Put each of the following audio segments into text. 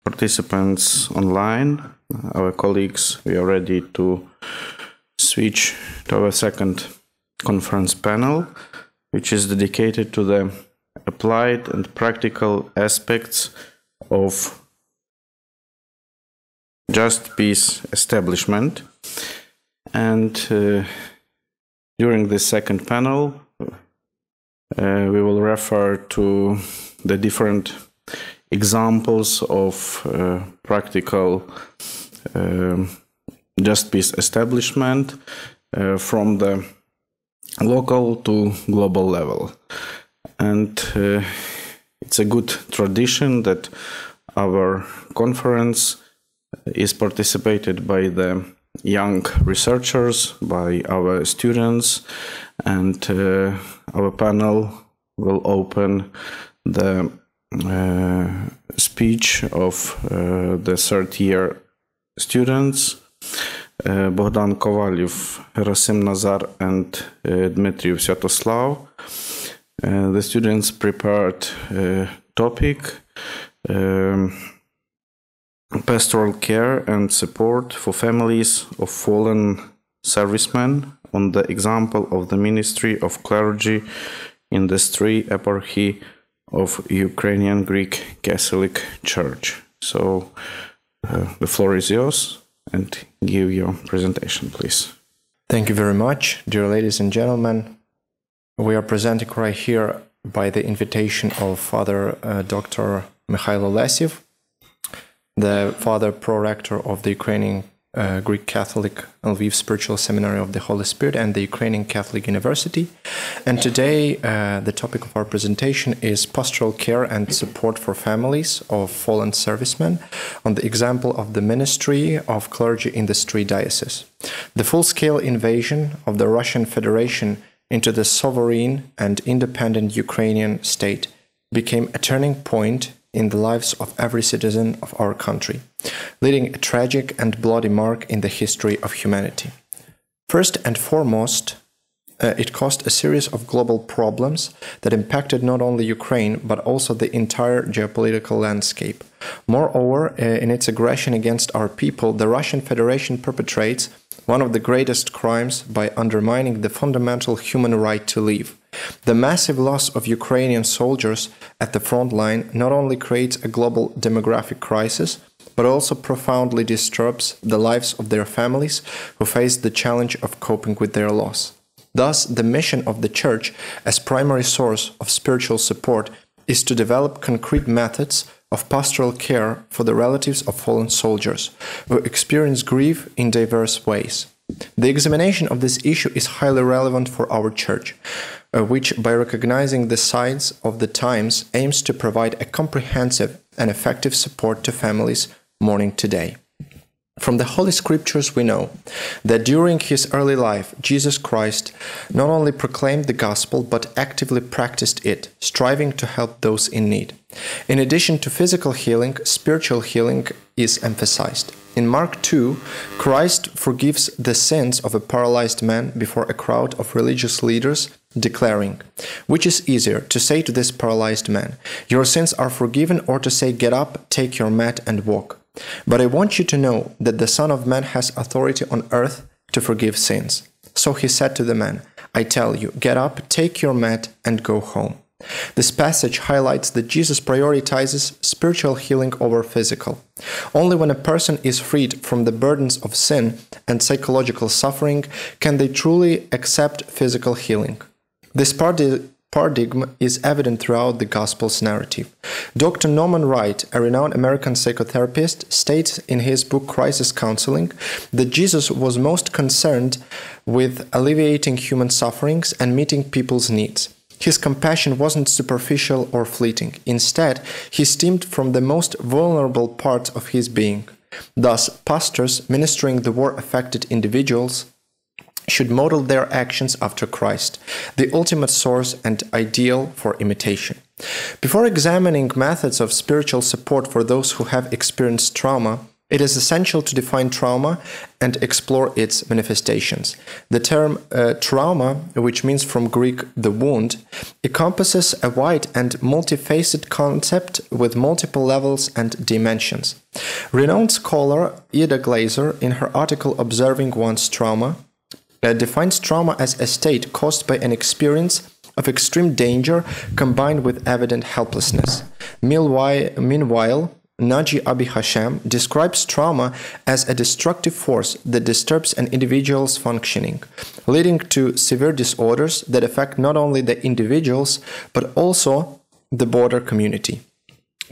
participants online, our colleagues, we are ready to switch to our second conference panel, which is dedicated to the applied and practical aspects of just peace establishment. And during this second panel, we will refer to the different examples of practical just peace establishment from the local to global level. And it's a good tradition that our conference is participated by the young researchers, by our students, and our panel will open the speech of the third-year students, Богдан Ковалів, Герасим Назар, and Dmitry Sviatoslav. The students prepared a topic, pastoral care and support for families of fallen servicemen, on the example of the ministry of clergy in the three eparchy of Ukrainian Greek Catholic Church. So the floor is yours, and give your presentation, please. Thank you very much, dear ladies and gentlemen. We are presenting right here by the invitation of Father Dr. Mikhailo Lesyev, the Father Pro-Rector of the Ukrainian Greek Catholic Lviv Spiritual Seminary of the Holy Spirit and the Ukrainian Catholic University. And today the topic of our presentation is pastoral care and support for families of fallen servicemen on the example of the ministry of clergy in the three dioceses. The full-scale invasion of the Russian Federation into the sovereign and independent Ukrainian state became a turning point in the lives of every citizen of our country, leaving a tragic and bloody mark in the history of humanity. First and foremost, it caused a series of global problems that impacted not only Ukraine, but also the entire geopolitical landscape. Moreover, in its aggression against our people, the Russian Federation perpetrates one of the greatest crimes by undermining the fundamental human right to live. The massive loss of Ukrainian soldiers at the front line not only creates a global demographic crisis, but also profoundly disturbs the lives of their families who face the challenge of coping with their loss. Thus, the mission of the Church as primary source of spiritual support is to develop concrete methods of pastoral care for the relatives of fallen soldiers who experience grief in diverse ways. The examination of this issue is highly relevant for our Church, which, by recognizing the signs of the times, aims to provide a comprehensive and effective support to families mourning today. From the Holy Scriptures we know that during his early life, Jesus Christ not only proclaimed the gospel but actively practiced it, striving to help those in need. In addition to physical healing, spiritual healing is emphasized. In Mark 2, Christ forgives the sins of a paralyzed man before a crowd of religious leaders, declaring, "Which is easier, to say to this paralyzed man, 'Your sins are forgiven,' or to say, 'Get up, take your mat and walk'? But I want you to know that the Son of Man has authority on earth to forgive sins." So he said to the man, "I tell you, get up, take your mat, and go home." This passage highlights that Jesus prioritizes spiritual healing over physical. Only when a person is freed from the burdens of sin and psychological suffering can they truly accept physical healing. This paradigm is evident throughout the Gospel's narrative. Dr. Norman Wright, a renowned American psychotherapist, states in his book Crisis Counseling that Jesus was most concerned with alleviating human sufferings and meeting people's needs. His compassion wasn't superficial or fleeting. Instead, he stemmed from the most vulnerable parts of his being. Thus, pastors ministering the war-affected individuals should model their actions after Christ, the ultimate source and ideal for imitation. Before examining methods of spiritual support for those who have experienced trauma, It is essential to define trauma and explore its manifestations. The term trauma, which means from Greek the wound, encompasses a wide and multifaceted concept with multiple levels and dimensions. Renowned scholar Ida Glaser, in her article Observing One's Trauma, defines trauma as a state caused by an experience of extreme danger combined with evident helplessness. Meanwhile, Naji Abi Hashem describes trauma as a destructive force that disturbs an individual's functioning, leading to severe disorders that affect not only the individuals but also the broader community.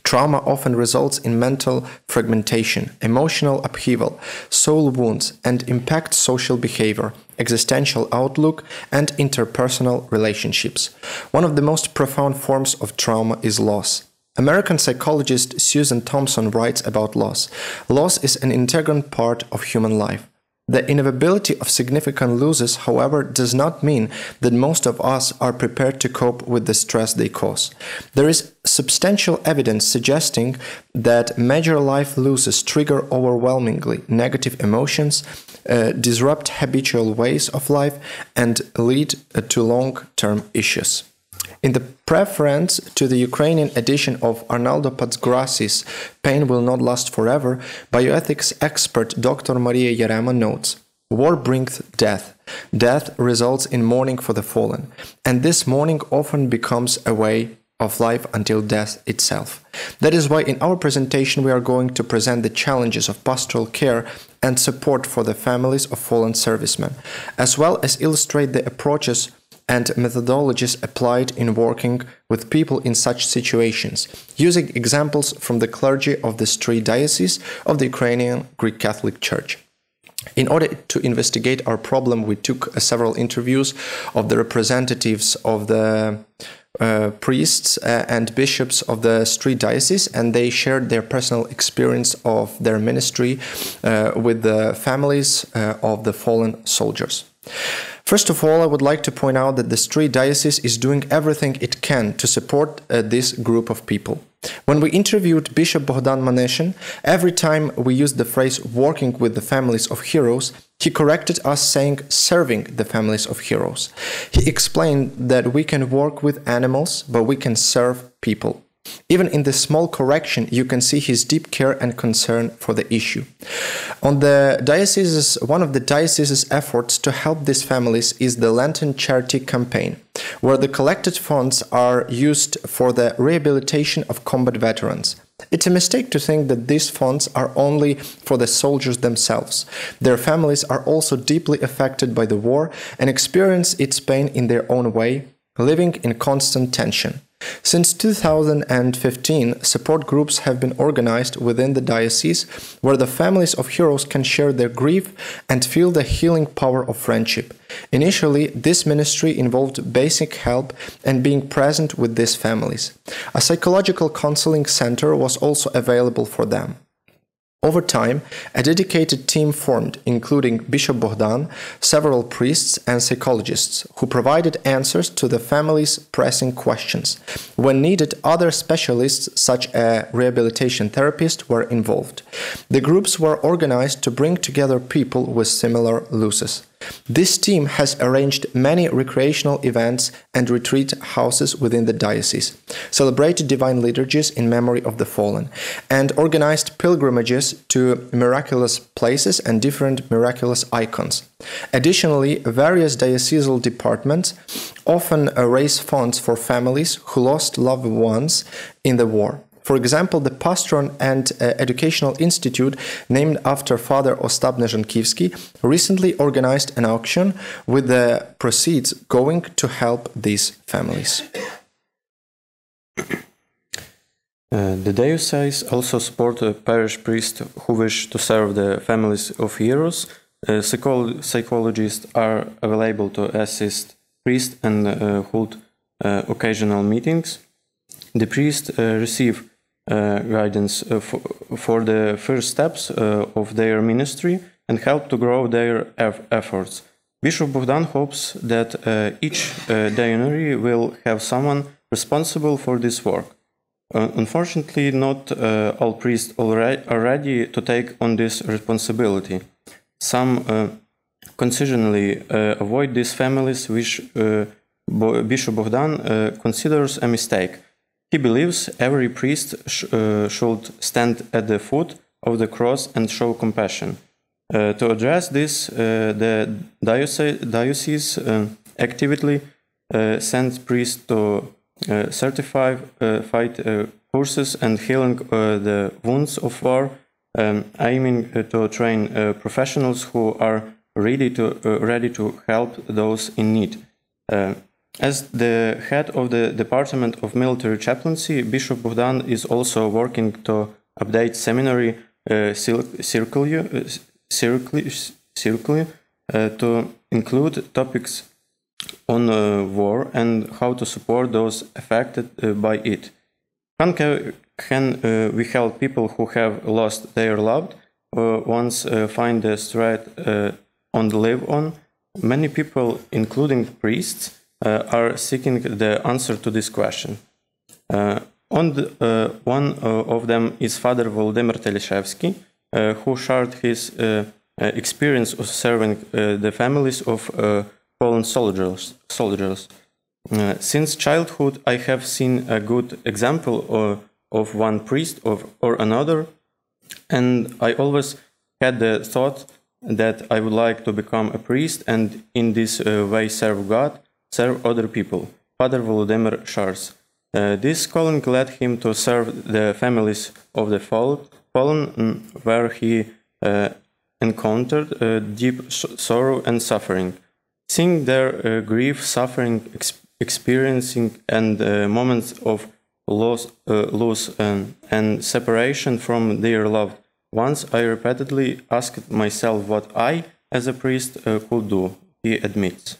Trauma often results in mental fragmentation, emotional upheaval, soul wounds, and impacts social behavior, existential outlook, and interpersonal relationships. One of the most profound forms of trauma is loss. American psychologist Susan Thompson writes about loss. Loss is an integral part of human life. The inevitability of significant losses, however, does not mean that most of us are prepared to cope with the stress they cause. There is substantial evidence suggesting that major life losses trigger overwhelmingly negative emotions, disrupt habitual ways of life, and lead to long-term issues. In the preference to the Ukrainian edition of Arnaldo Pazgrassi's Pain Will Not Last Forever, bioethics expert Dr. Maria Yarema notes, war brings death. Death results in mourning for the fallen, and this mourning often becomes a way of life until death itself. That is why in our presentation we are going to present the challenges of pastoral care and support for the families of fallen servicemen, as well as illustrate the approaches and methodologies applied in working with people in such situations, using examples from the clergy of the three dioceses of the Ukrainian Greek Catholic Church. In order to investigate our problem, we took several interviews of the representatives of the priests and bishops of the three dioceses, and they shared their personal experience of their ministry with the families of the fallen soldiers. First of all, I would like to point out that the three dioceses is doing everything it can to support this group of people. When we interviewed Bishop Bogdan Maneshin, every time we used the phrase working with the families of heroes, he corrected us saying serving the families of heroes. He explained that we can work with animals, but we can serve people. Even in this small correction, you can see his deep care and concern for the issue. One of the diocese's efforts to help these families is the Lenten Charity Campaign, where the collected funds are used for the rehabilitation of combat veterans. It's a mistake to think that these funds are only for the soldiers themselves. Their families are also deeply affected by the war and experience its pain in their own way, living in constant tension. Since 2015, support groups have been organized within the diocese where the families of heroes can share their grief and feel the healing power of friendship. Initially, this ministry involved basic help and being present with these families. A psychological counseling center was also available for them. Over time, a dedicated team formed, including Bishop Bogdan, several priests and psychologists, who provided answers to the family's pressing questions. When needed, other specialists, such as a rehabilitation therapist, were involved. The groups were organized to bring together people with similar losses. This team has arranged many recreational events and retreat houses within the diocese, celebrated divine liturgies in memory of the fallen, and organized pilgrimages to miraculous places and different miraculous icons. Additionally, various diocesan departments often raise funds for families who lost loved ones in the war. For example, the Pastoral and Educational Institute, named after Father Ostap Nezhenkivsky, recently organized an auction with the proceeds going to help these families. The diocese also supports parish priests who wish to serve the families of heroes. Psychologists are available to assist priests and hold occasional meetings. The priests receive guidance for the first steps of their ministry and help to grow their efforts. Bishop Bogdan hopes that each deanery will have someone responsible for this work. Unfortunately, not all priests are ready to take on this responsibility. Some consistently avoid these families, which Bishop Bogdan considers a mistake. He believes every priest should stand at the foot of the cross and show compassion. To address this, the diocese actively sends priests to certified courses and healing the wounds of war, aiming to train professionals who are ready to help those in need. As the head of the Department of Military Chaplaincy, Bishop Bogdan is also working to update seminary circular to include topics on war and how to support those affected by it. How can we help people who have lost their loved ones find the strength on the live on? Many people, including priests, are seeking the answer to this question. One of them is Father Volodymyr Telishevsky, who shared his experience of serving the families of fallen soldiers. Since childhood, I have seen a good example of one priest or another, and I always had the thought that I would like to become a priest and in this way serve God, serve other people. Father Volodymyr shares. This calling led him to serve the families of the fallen, where he encountered deep sorrow and suffering. Seeing their grief, suffering, experiencing, and moments of loss and separation from their loved ones, I repeatedly asked myself what I, as a priest, could do, he admits.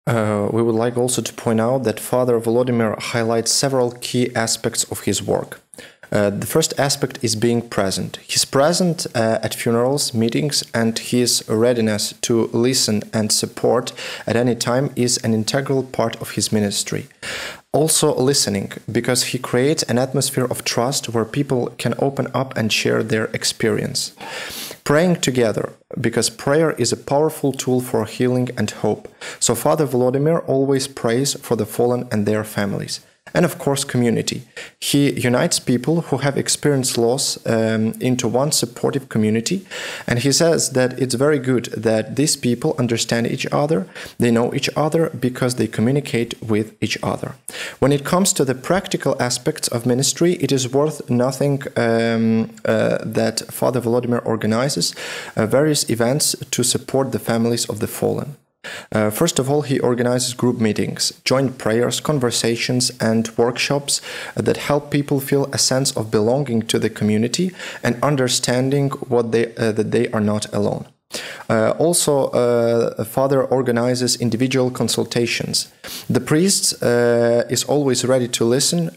We would like also to point out that Father Volodymyr highlights several key aspects of his work. The first aspect is being present. He's present at funerals, meetings, and his readiness to listen and support at any time is an integral part of his ministry. Also listening, because he creates an atmosphere of trust where people can open up and share their experience. Praying together, because prayer is a powerful tool for healing and hope. So Father Volodymyr always prays for the fallen and their families. And of course, community. He unites people who have experienced loss into one supportive community. And he says that it's very good that these people understand each other, they know each other because they communicate with each other. When it comes to the practical aspects of ministry, it is worth nothing that Father Volodymyr organizes various events to support the families of the fallen. First of all, he organizes group meetings, joint prayers, conversations, and workshops that help people feel a sense of belonging to the community and understanding that they are not alone. Also, Father organizes individual consultations. The priest is always ready to listen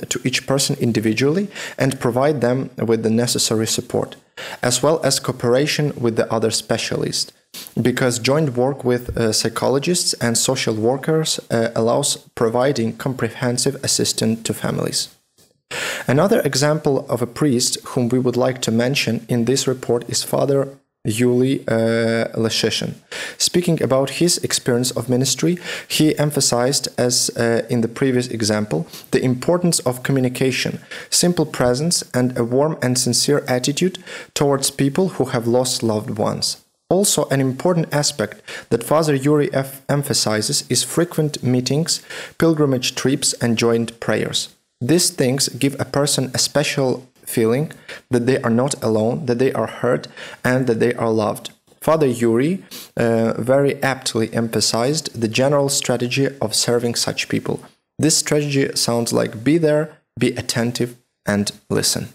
to each person individually and provide them with the necessary support, as well as cooperation with the other specialists. Because joint work with psychologists and social workers allows providing comprehensive assistance to families. Another example of a priest whom we would like to mention in this report is Father Yuli Leshishin. Speaking about his experience of ministry, he emphasized, as in the previous example, the importance of communication, simple presence, and a warm and sincere attitude towards people who have lost loved ones. Also, an important aspect that Father Yuri emphasizes is frequent meetings, pilgrimage trips, and joint prayers. These things give a person a special feeling that they are not alone, that they are heard, and that they are loved. Father Yuri very aptly emphasized the general strategy of serving such people. This strategy sounds like be there, be attentive, and listen.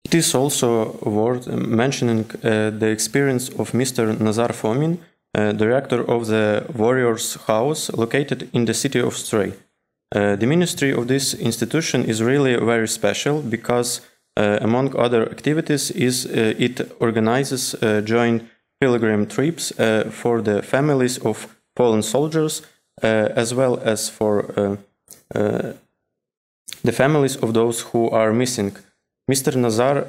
It is also worth mentioning the experience of Mr. Nazar Fomin, director of the Warriors' House located in the city of Stray. The ministry of this institution is really very special because, among other activities, it organizes joint pilgrim trips for the families of fallen soldiers, as well as for the families of those who are missing. Mr. Nazar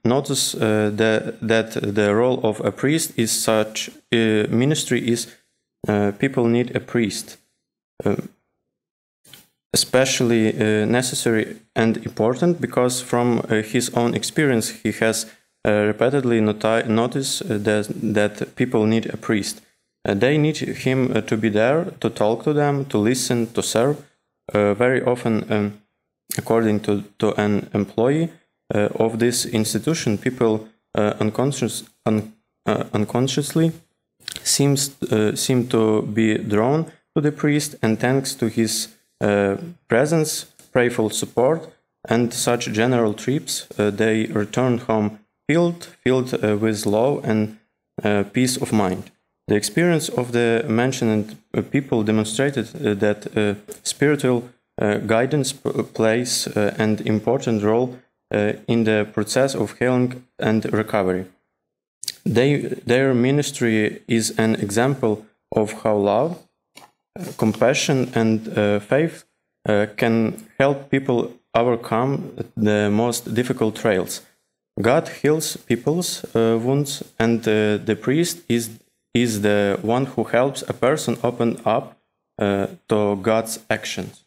notices that the role of a priest is such ministry is people need a priest, especially necessary and important because from his own experience he has repeatedly noticed that people need a priest. They need him to be there, to talk to them, to listen, to serve. Very often, according to an employee of this institution, people unconsciously seem to be drawn to the priest, and thanks to his presence, prayerful support, and such general trips, they return home filled with love and peace of mind. The experience of the mentioned people demonstrated that spiritual guidance plays an important role in the process of healing and recovery. Their ministry is an example of how love, compassion, and faith can help people overcome the most difficult trials. God heals people's wounds, and the priest is the one who helps a person open up to God's actions.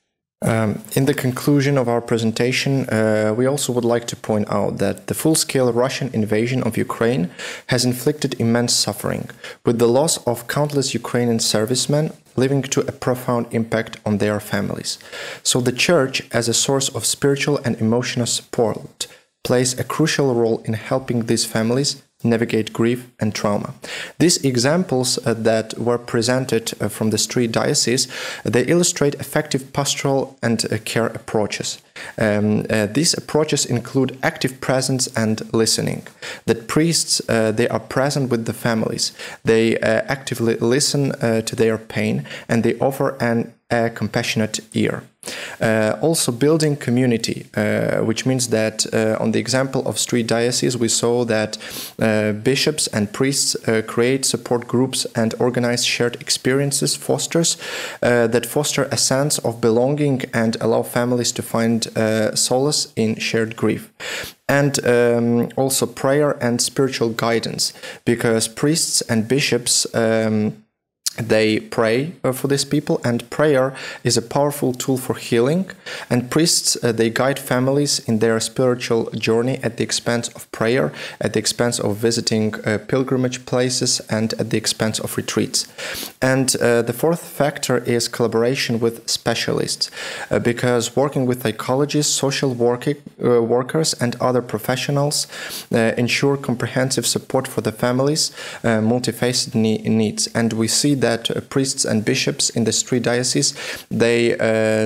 In the conclusion of our presentation, we also would like to point out that the full-scale Russian invasion of Ukraine has inflicted immense suffering, with the loss of countless Ukrainian servicemen leading to a profound impact on their families. So the Church, as a source of spiritual and emotional support, plays a crucial role in helping these families navigate grief and trauma. These examples that were presented from the three dioceses, they illustrate effective pastoral and care approaches. These approaches include active presence and listening. That priests, they are present with the families. They actively listen to their pain, and they offer a compassionate ear. Also building community, which means that on the example of street dioceses, we saw that bishops and priests create support groups and organize shared experiences, that foster a sense of belonging and allow families to find solace in shared grief. And also prayer and spiritual guidance, because priests and bishops they pray for these people, and prayer is a powerful tool for healing, and priests they guide families in their spiritual journey at the expense of prayer, at the expense of visiting pilgrimage places, and at the expense of retreats. And the fourth factor is collaboration with specialists, because working with psychologists, social workers and other professionals ensure comprehensive support for the families' multifaceted needs. And we see that priests and bishops in the three dioceses, they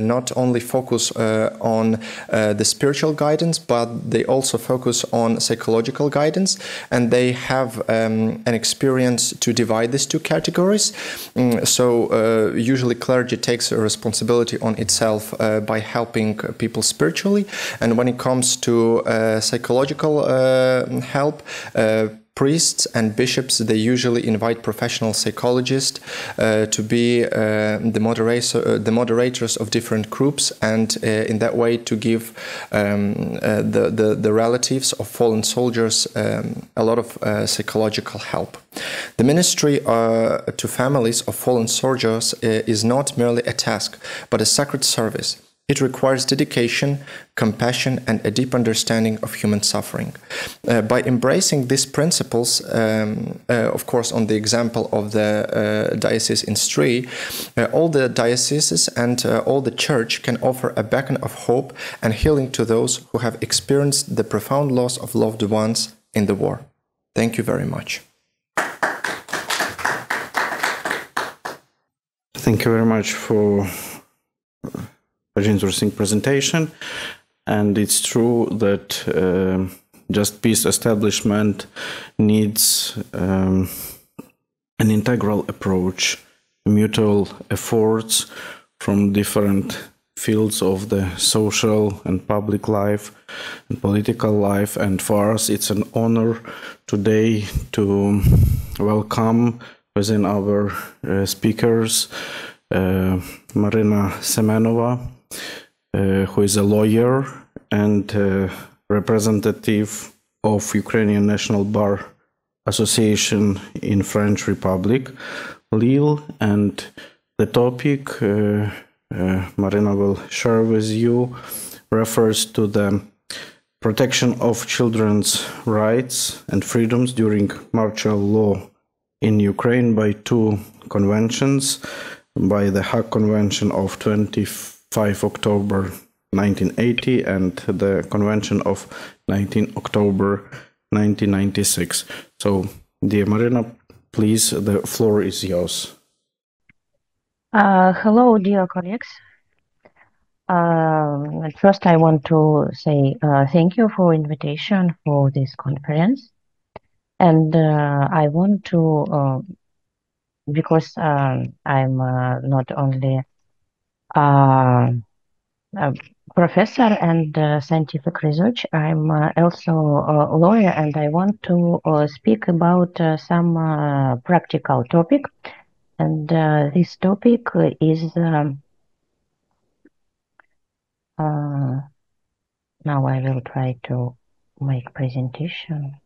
not only focus on the spiritual guidance, but they also focus on psychological guidance, and they have an experience to divide these two categories. So usually clergy takes a responsibility on itself by helping people spiritually, and when it comes to psychological help, priests and bishops, they usually invite professional psychologists to be the moderators of different groups, and in that way to give the relatives of fallen soldiers a lot of psychological help. The ministry to families of fallen soldiers is not merely a task, but a sacred service. It requires dedication, compassion, and a deep understanding of human suffering. By embracing these principles, of course, on the example of the diocese in Stri, all the dioceses and all the church can offer a beacon of hope and healing to those who have experienced the profound loss of loved ones in the war. Thank you very much. Thank you very much for very interesting presentation, and it's true that just peace establishment needs an integral approach, mutual efforts from different fields of the social and public life and political life. And for us it's an honor today to welcome within our speakers Marina Semenova, who is a lawyer and representative of Ukrainian National Bar Association in French Republic, Lille, and the topic Marina will share with you refers to the protection of children's rights and freedoms during martial law in Ukraine by two conventions, by the Hague Convention of 25 October 1980 and the Convention of 19 October 1996. So, dear Marina, please, the floor is yours. Hello, dear colleagues. At first, I want to say thank you for invitation for this conference, and I want to because I'm not only a professor and scientific research, I'm also a lawyer, and I want to speak about some practical topic, and this topic is. Now I will try to make presentation.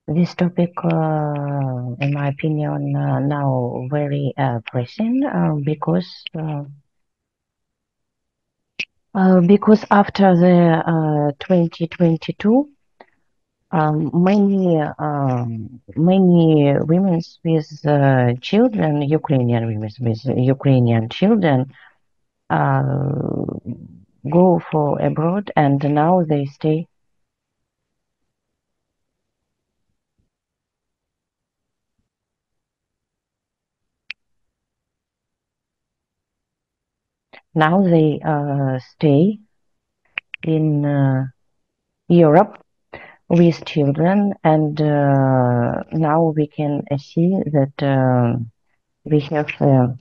This topic, in my opinion, now very pressing because after the 2022. Many women with children, Ukrainian women with Ukrainian children, go for abroad, and now they stay. Now they stay in Europe with children, and now we can see that we have a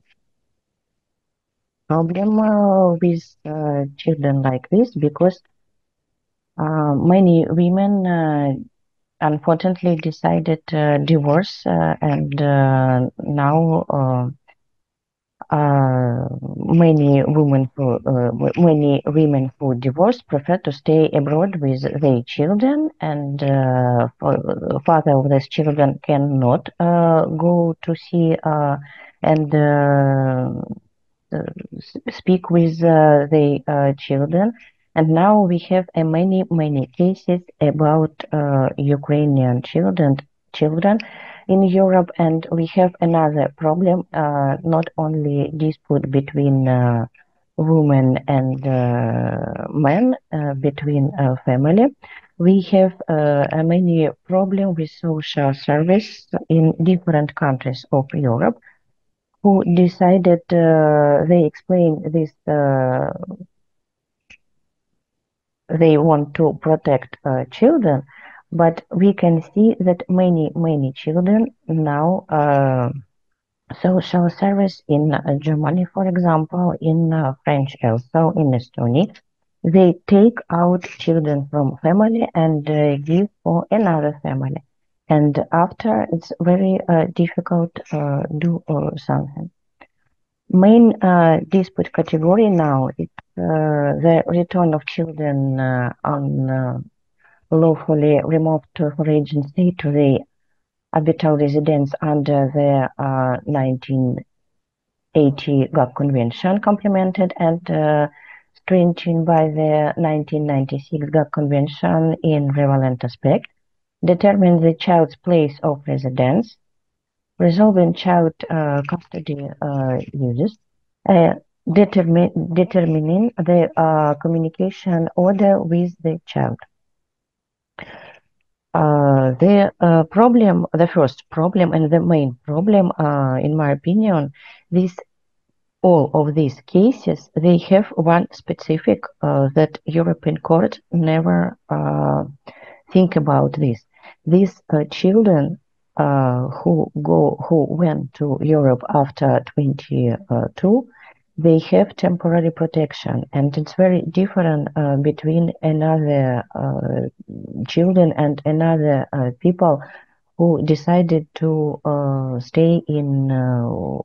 problem with children like this, because many women unfortunately decided divorce, and now many women who divorce prefer to stay abroad with their children, and father of these children cannot go to see and speak with their children. And now we have many cases about Ukrainian children in Europe, and we have another problem, not only dispute between women and men, between family. We have many problem with social service in different countries of Europe, who decided, they explain this, they want to protect children, but we can see that many children now social service in Germany, for example, in French also, in Estonia, they take out children from family and give for another family, and after it's very difficult do something. Main dispute category now is the return of children lawfully removed foreign state to the habitual residence under the 1980 Hague Convention, complemented and strengthened by the 1996 Hague Convention in relevant aspect, determine the child's place of residence, resolving child custody uses, determining the communication order with the child. The first problem and the main problem, in my opinion, all of these cases, they have one specific that European Court never think about this. These children who went to Europe after 22, they have temporary protection, and it's very different between another children and another people who decided to stay in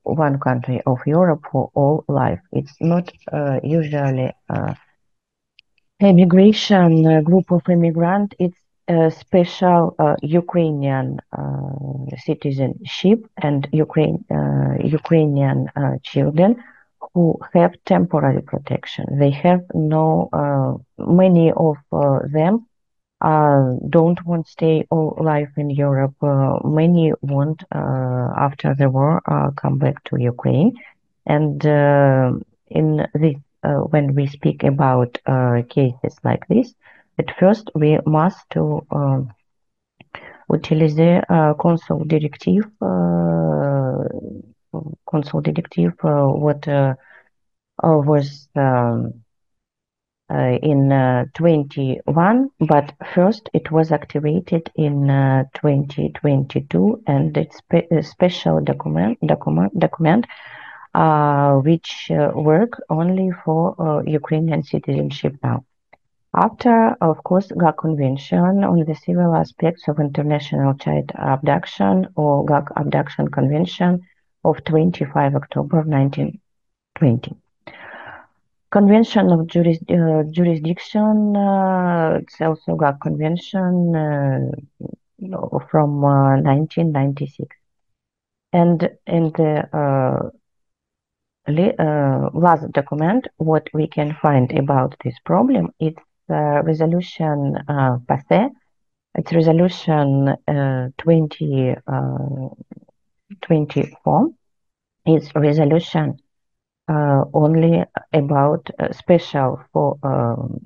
one country of Europe for all life. It's not usually immigration group of immigrant. It's a special Ukrainian citizenship and Ukrainian children who have temporary protection. They have no, many of them don't want to stay all life in Europe. Many want, after the war, come back to Ukraine. And in this, when we speak about cases like this, at first we must to utiliser consul directive, what was in 21, but first it was activated in 2022, and it's a special document which work only for Ukrainian citizenship now. After, of course, GAC Convention on the Civil Aspects of International Child Abduction, or GAC Abduction Convention of 25 October 1920. Convention of Jurisdiction, it's also GAC Convention from 1996. And in the last document, what we can find about this problem, it's resolution passé. It's resolution 2024. It's resolution only about special for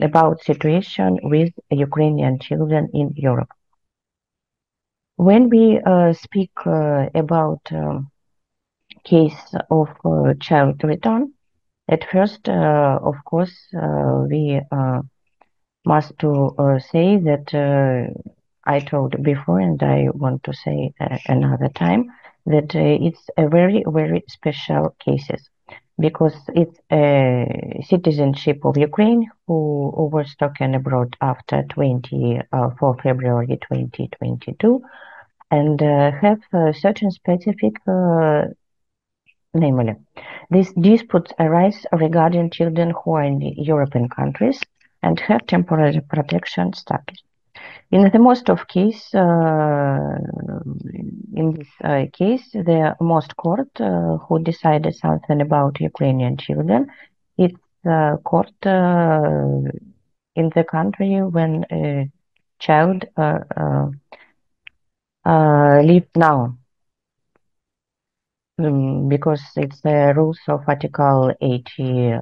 about situation with Ukrainian children in Europe. When we speak about case of child return, at first, of course, we must to say that I told before, and I want to say another time, that it's a very, very special cases, because it's a citizenship of Ukraine who was taken abroad after 24 February 2022, and have certain specific, namely, these disputes arise regarding children who are in European countries and have temporary protection status. In the most of case, in this case, the most court who decided something about Ukrainian children, it's court in the country when a child live now. Because it's the rules of Articles 80,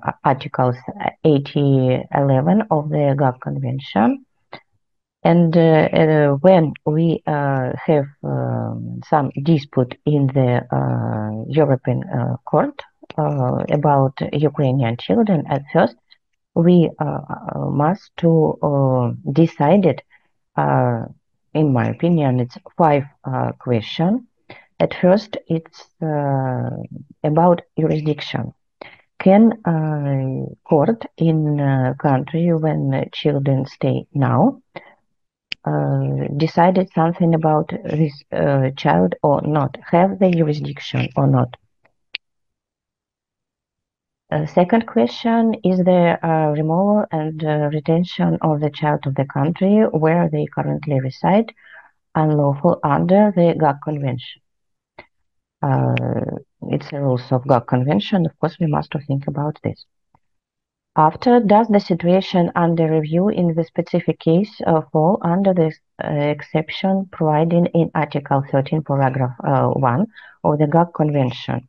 11 of the GAC Convention. And when we have some dispute in the European court about Ukrainian children, at first we must to decide it. In my opinion, it's 5 questions. At first, it's about jurisdiction. Can court in country when children stay now decided something about this child or not? Have the jurisdiction or not? Second question, is there removal and retention of the child of the country where they currently reside unlawful under the GAC Convention? It's the rules of GAC Convention. Of course, we must think about this. After, does the situation under review in the specific case fall under the exception provided in Article 13, paragraph 1 of the GAC Convention?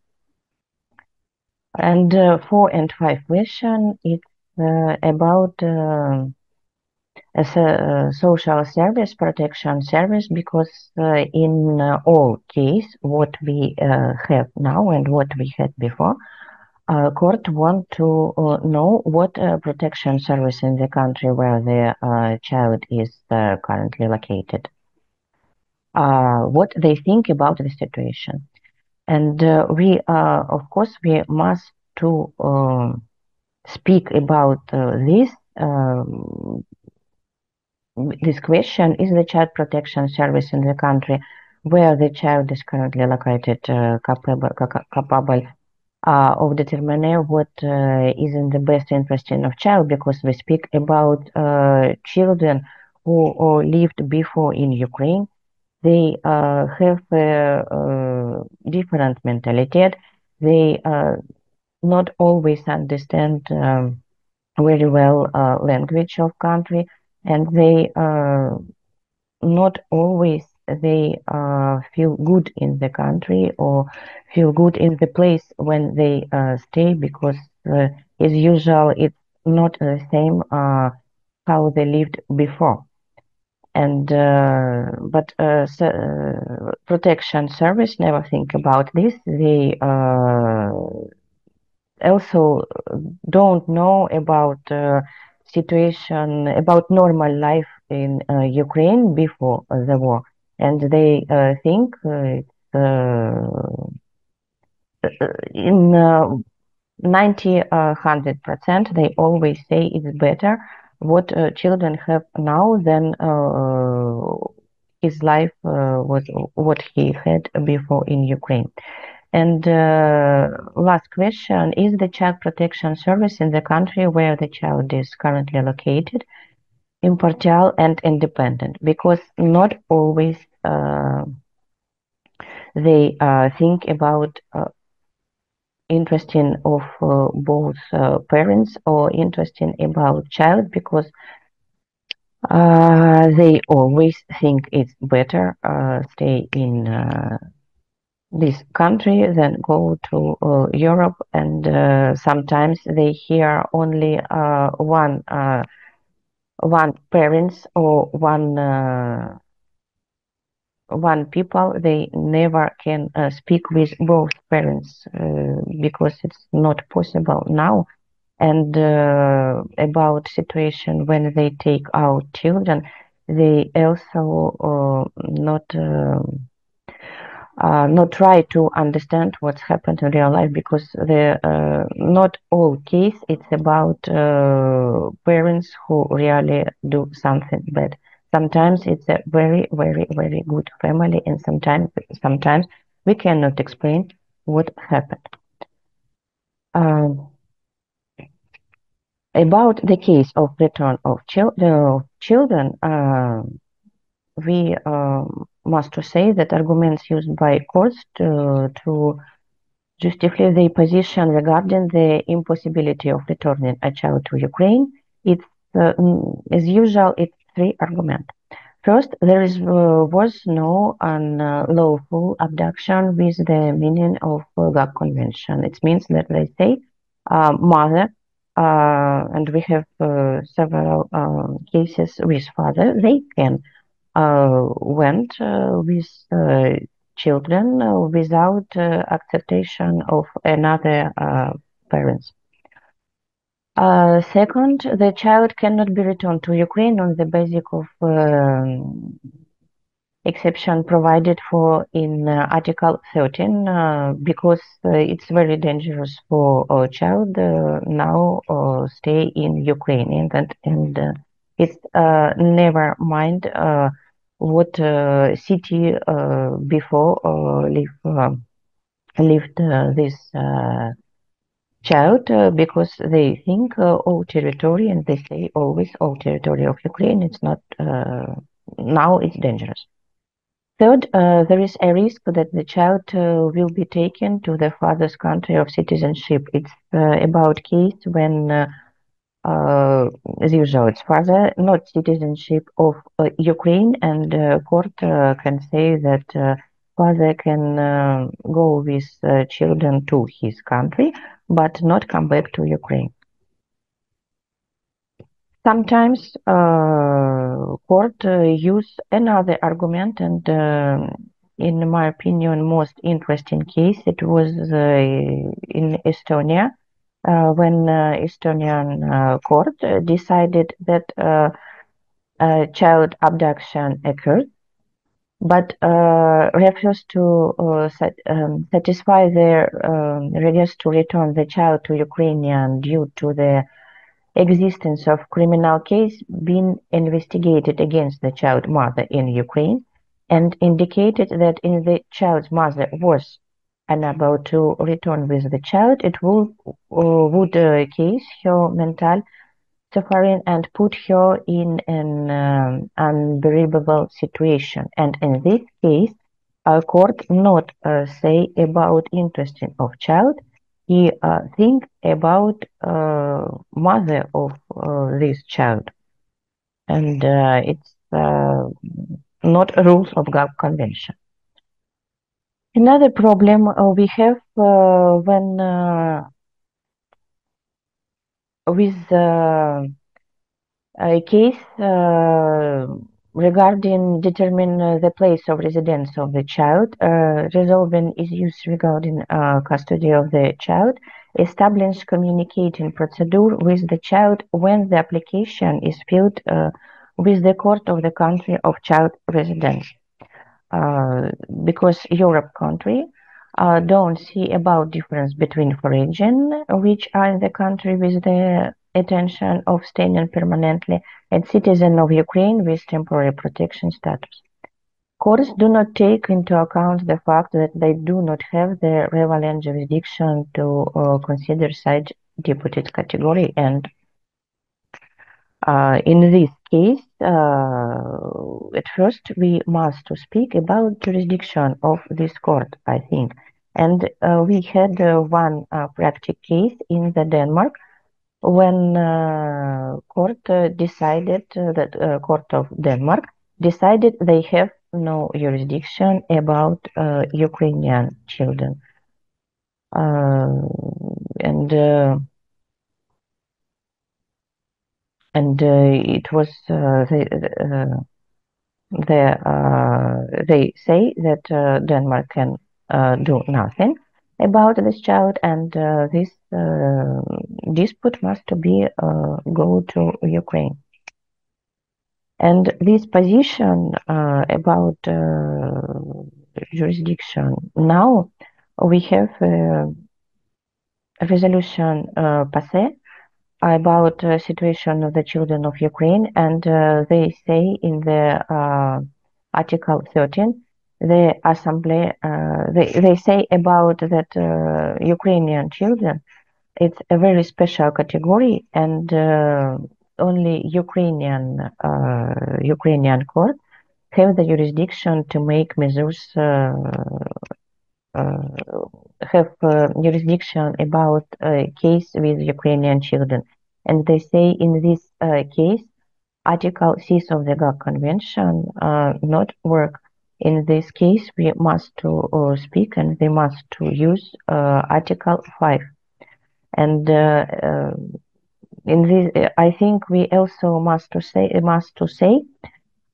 And 4 and 5 question, it's about social service, protection service, because in all case, what we have now and what we had before, court want to know what protection service in the country where the child is currently located, what they think about the situation. And we, of course, we must to speak about this. This question, is the child protection service in the country where the child is currently located, capable of determining what is in the best interest of child, because we speak about children who lived before in Ukraine. They have a different mentality. They not always understand very well language of country, and they not always they feel good in the country or feel good in the place when they stay, because as usual it's not the same how they lived before. And but protection service never think about this. They also don't know about situation, about normal life in Ukraine before the war, and they think in 100% they always say it's better what children have now than his life was what he had before in Ukraine. And last question, is the child protection service in the country where the child is currently located impartial and independent? Because not always they think about interesting of both parents or interesting about child, because they always think it's better stay in this country than go to Europe, and sometimes they hear only one parents or one people. They never can speak with both parents because it's not possible now. And about situation when they take out children, they also not try to understand what's happened in real life, because the not all case it's about parents who really do something bad. Sometimes it's a very, very, very good family, and sometimes we cannot explain what happened. About the case of return of children, we must to say that arguments used by courts to justify their position regarding the impossibility of returning a child to Ukraine, it's as usual, it's three arguments. First, there was no unlawful abduction with the meaning of Hague Convention. It means that they say mother, and we have several cases with father, they can went with children without acceptation of another parents. Second, the child cannot be returned to Ukraine on the basis of exception provided for in Article 13 because it's very dangerous for a child now stay in Ukraine, and it's never mind what city before lived this child, because they think all territory, and they say always all territory of Ukraine. It's not now. It's dangerous. Third, there is a risk that the child will be taken to the father's country of citizenship. It's about case when, as usual, it's father, not citizenship of Ukraine, and court can say that father can go with children to his country, but not come back to Ukraine. Sometimes court use another argument, and in my opinion, most interesting case, it was in Estonia, when Estonian court decided that child abduction occurred, but refused to satisfy their readiness to return the child to Ukrainian due to the existence of criminal case being investigated against the child mother in Ukraine, and indicated that if the child's mother was unable to return with the child, it would case her mental suffering and put her in an unbearable situation. And in this case, a court not say about interest of child, he think about mother of this child, and it's not rules of GAP convention. Another problem we have when with a case regarding determine the place of residence of the child, resolving issues regarding custody of the child, establish communicating procedure with the child when the application is filled with the court of the country of child residence. Because Europe country don't see about difference between foreign, which are in the country with the intention of staying permanently, and citizen of Ukraine with temporary protection status. Courts do not take into account the fact that they do not have the relevant jurisdiction to consider such deputed category, and in this case, at first we must speak about jurisdiction of this court, I think. And we had one practical case in the Denmark when court decided that court of Denmark decided they have no jurisdiction about Ukrainian children, and it was they say that Denmark can do nothing about this child, and this dispute must be go to Ukraine. And this position about jurisdiction, now we have a resolution passé about situation of the children of Ukraine, and they say in the Article 13, the Assembly, they say about that Ukrainian children, it's a very special category, and only Ukrainian court have the jurisdiction to make measures, have jurisdiction about a case with Ukrainian children. And they say in this case, Article 6 of the GAC Convention not work. In this case, we must to speak and we must to use Article 5. And in this, I think we also must to say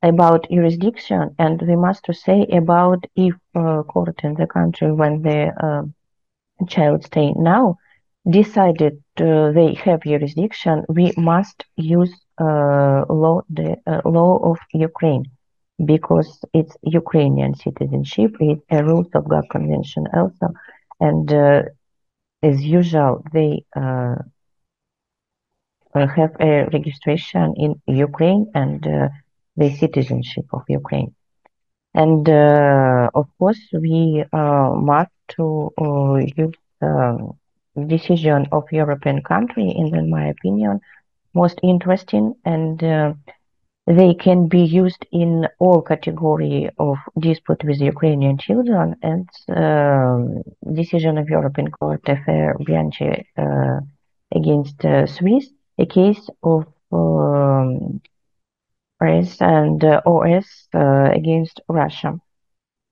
about jurisdiction, and we must to say about if court in the country when the child stay now decided they have jurisdiction, we must use law of Ukraine, because it's Ukrainian citizenship. It's a rules of GAC convention also, and as usual they have a registration in Ukraine and the citizenship of Ukraine. And of course, we must to use decision of European country, in my opinion, most interesting, and they can be used in all category of dispute with Ukrainian children, and decision of European Court affair Bianchi against Swiss, a case of RS and OS against Russia.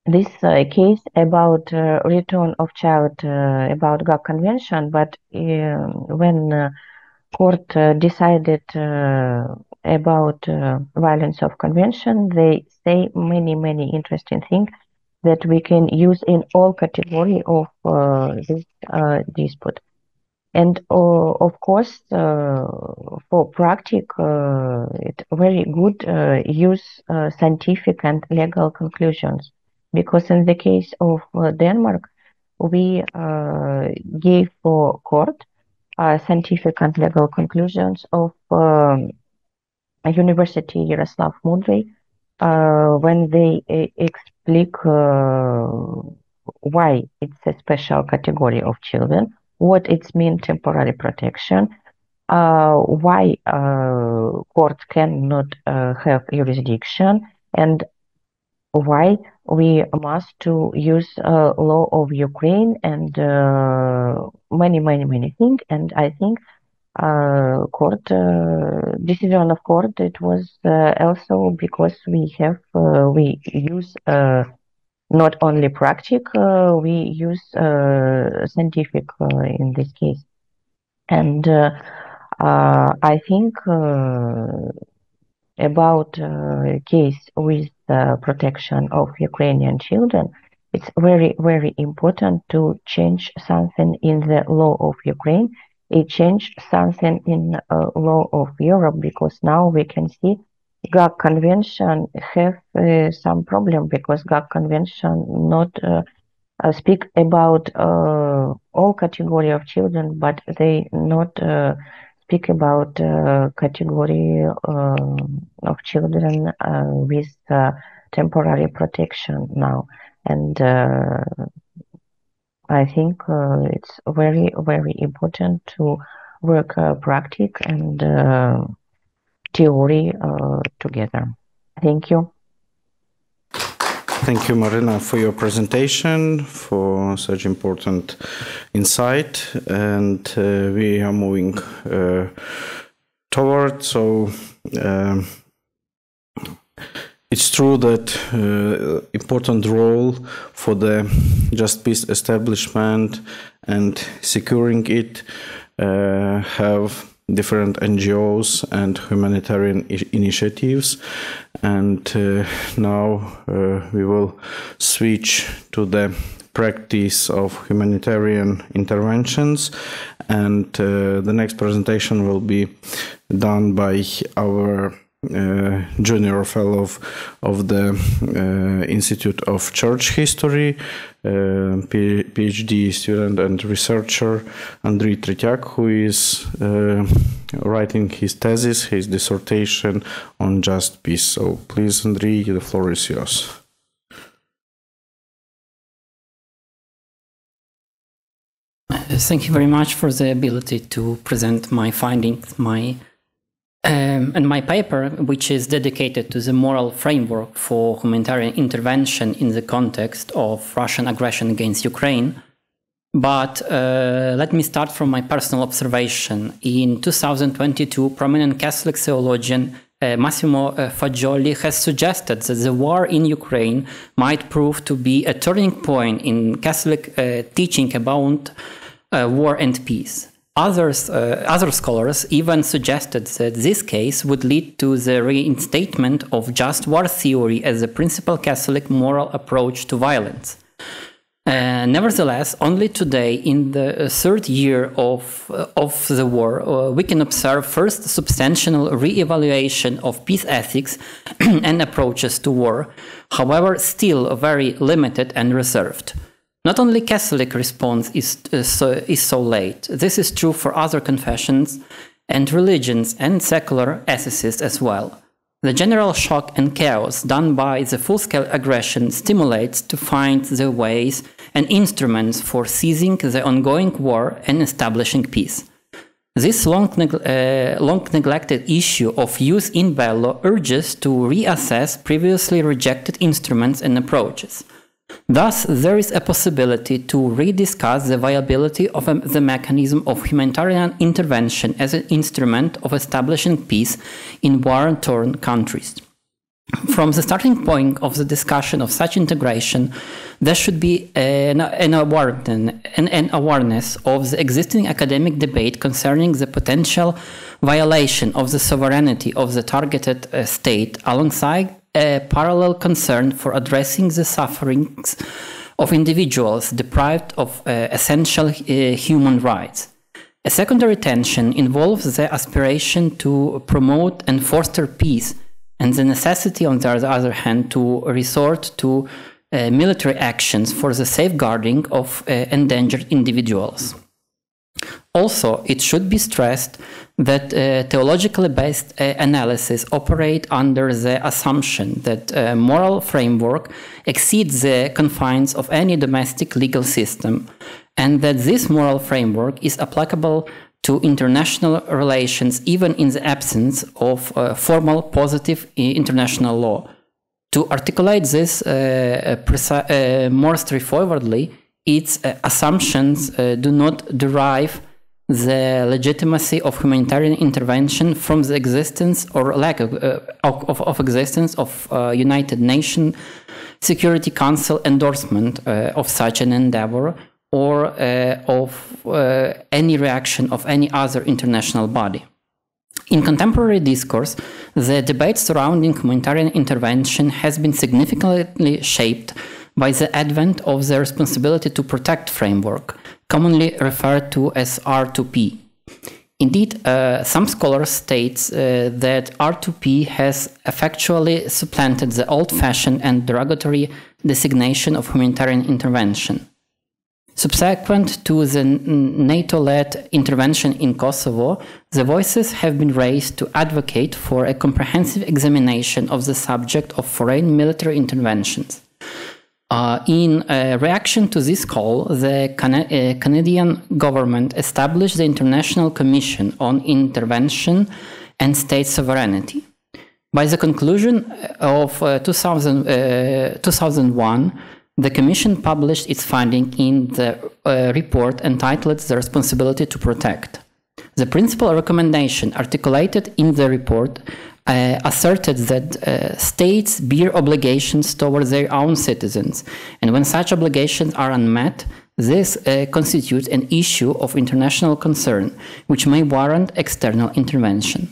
This case about return of child about GAC convention, but when court decided about violence of convention, they say many interesting things that we can use in all category of this dispute. And of course, for practice, it's very good use scientific and legal conclusions, because in the case of Denmark, we gave for court scientific and legal conclusions of University Yaroslav Mudry, when they explain why it's a special category of children, what it means temporary protection, why court cannot have jurisdiction, and why we must to use law of Ukraine, and many things. And I think court decision of court, it was also because we use not only practical, we use scientific in this case. And I think about case with protection of Ukrainian children, it's very important to change something in the law of Ukraine. It changed something in law of Europe, because now we can see GAG Convention have some problem, because GAG Convention not speak about all category of children, but they not speak about category of children with temporary protection now. And I think it's very important to work practice and theory together. Thank you. Thank you, Marina, for your presentation, for such important insight. And we are moving toward. So it's true that important role for the just peace establishment and securing it have different NGOs and humanitarian initiatives. And now we will switch to the practice of humanitarian interventions. And the next presentation will be done by our junior fellow of the Institute of Church History, PhD student and researcher Andriy Tretyak, who is writing his thesis, his dissertation on just peace. So please, Andriy, the floor is yours. Thank you very much for the ability to present my findings, and my paper, which is dedicated to the moral framework for humanitarian intervention in the context of Russian aggression against Ukraine. But let me start from my personal observation. In 2022, prominent Catholic theologian Massimo Fagioli has suggested that the war in Ukraine might prove to be a turning point in Catholic teaching about war and peace. Other scholars even suggested that this case would lead to the reinstatement of just war theory as the principal Catholic moral approach to violence. Nevertheless, only today, in the third year of the war, we can observe first substantial re-evaluation of peace ethics and approaches to war, however still very limited and reserved. Not only Catholic response is so late. This is true for other confessions and religions and secular atheists as well. The general shock and chaos done by the full-scale aggression stimulates to find the ways and instruments for seizing the ongoing war and establishing peace. This long neglected issue of jus in bello urges to reassess previously rejected instruments and approaches. Thus, there is a possibility to rediscuss the viability of the mechanism of humanitarian intervention as an instrument of establishing peace in war-torn countries. From the starting point of the discussion of such integration, there should be an awareness of the existing academic debate concerning the potential violation of the sovereignty of the targeted state, alongside a parallel concern for addressing the sufferings of individuals deprived of essential human rights. A secondary tension involves the aspiration to promote and foster peace, and the necessity, on the other hand, to resort to military actions for the safeguarding of endangered individuals. Also, it should be stressed that theologically based analysis operate under the assumption that a moral framework exceeds the confines of any domestic legal system, and that this moral framework is applicable to international relations even in the absence of formal positive international law. To articulate this more straightforwardly, its assumptions do not derive the legitimacy of humanitarian intervention from the existence or lack of existence of United Nations Security Council endorsement of such an endeavor, or of any reaction of any other international body. In contemporary discourse, the debate surrounding humanitarian intervention has been significantly shaped by the advent of the responsibility to protect framework, commonly referred to as R2P. Indeed, some scholars state that R2P has effectually supplanted the old-fashioned and derogatory designation of humanitarian intervention. Subsequent to the NATO-led intervention in Kosovo, the voices have been raised to advocate for a comprehensive examination of the subject of foreign military interventions. In reaction to this call, the Canadian government established the International Commission on Intervention and State Sovereignty. By the conclusion of 2001, the Commission published its finding in the report entitled The Responsibility to Protect. The principal recommendation articulated in the report asserted that states bear obligations towards their own citizens, and when such obligations are unmet, this constitutes an issue of international concern, which may warrant external intervention.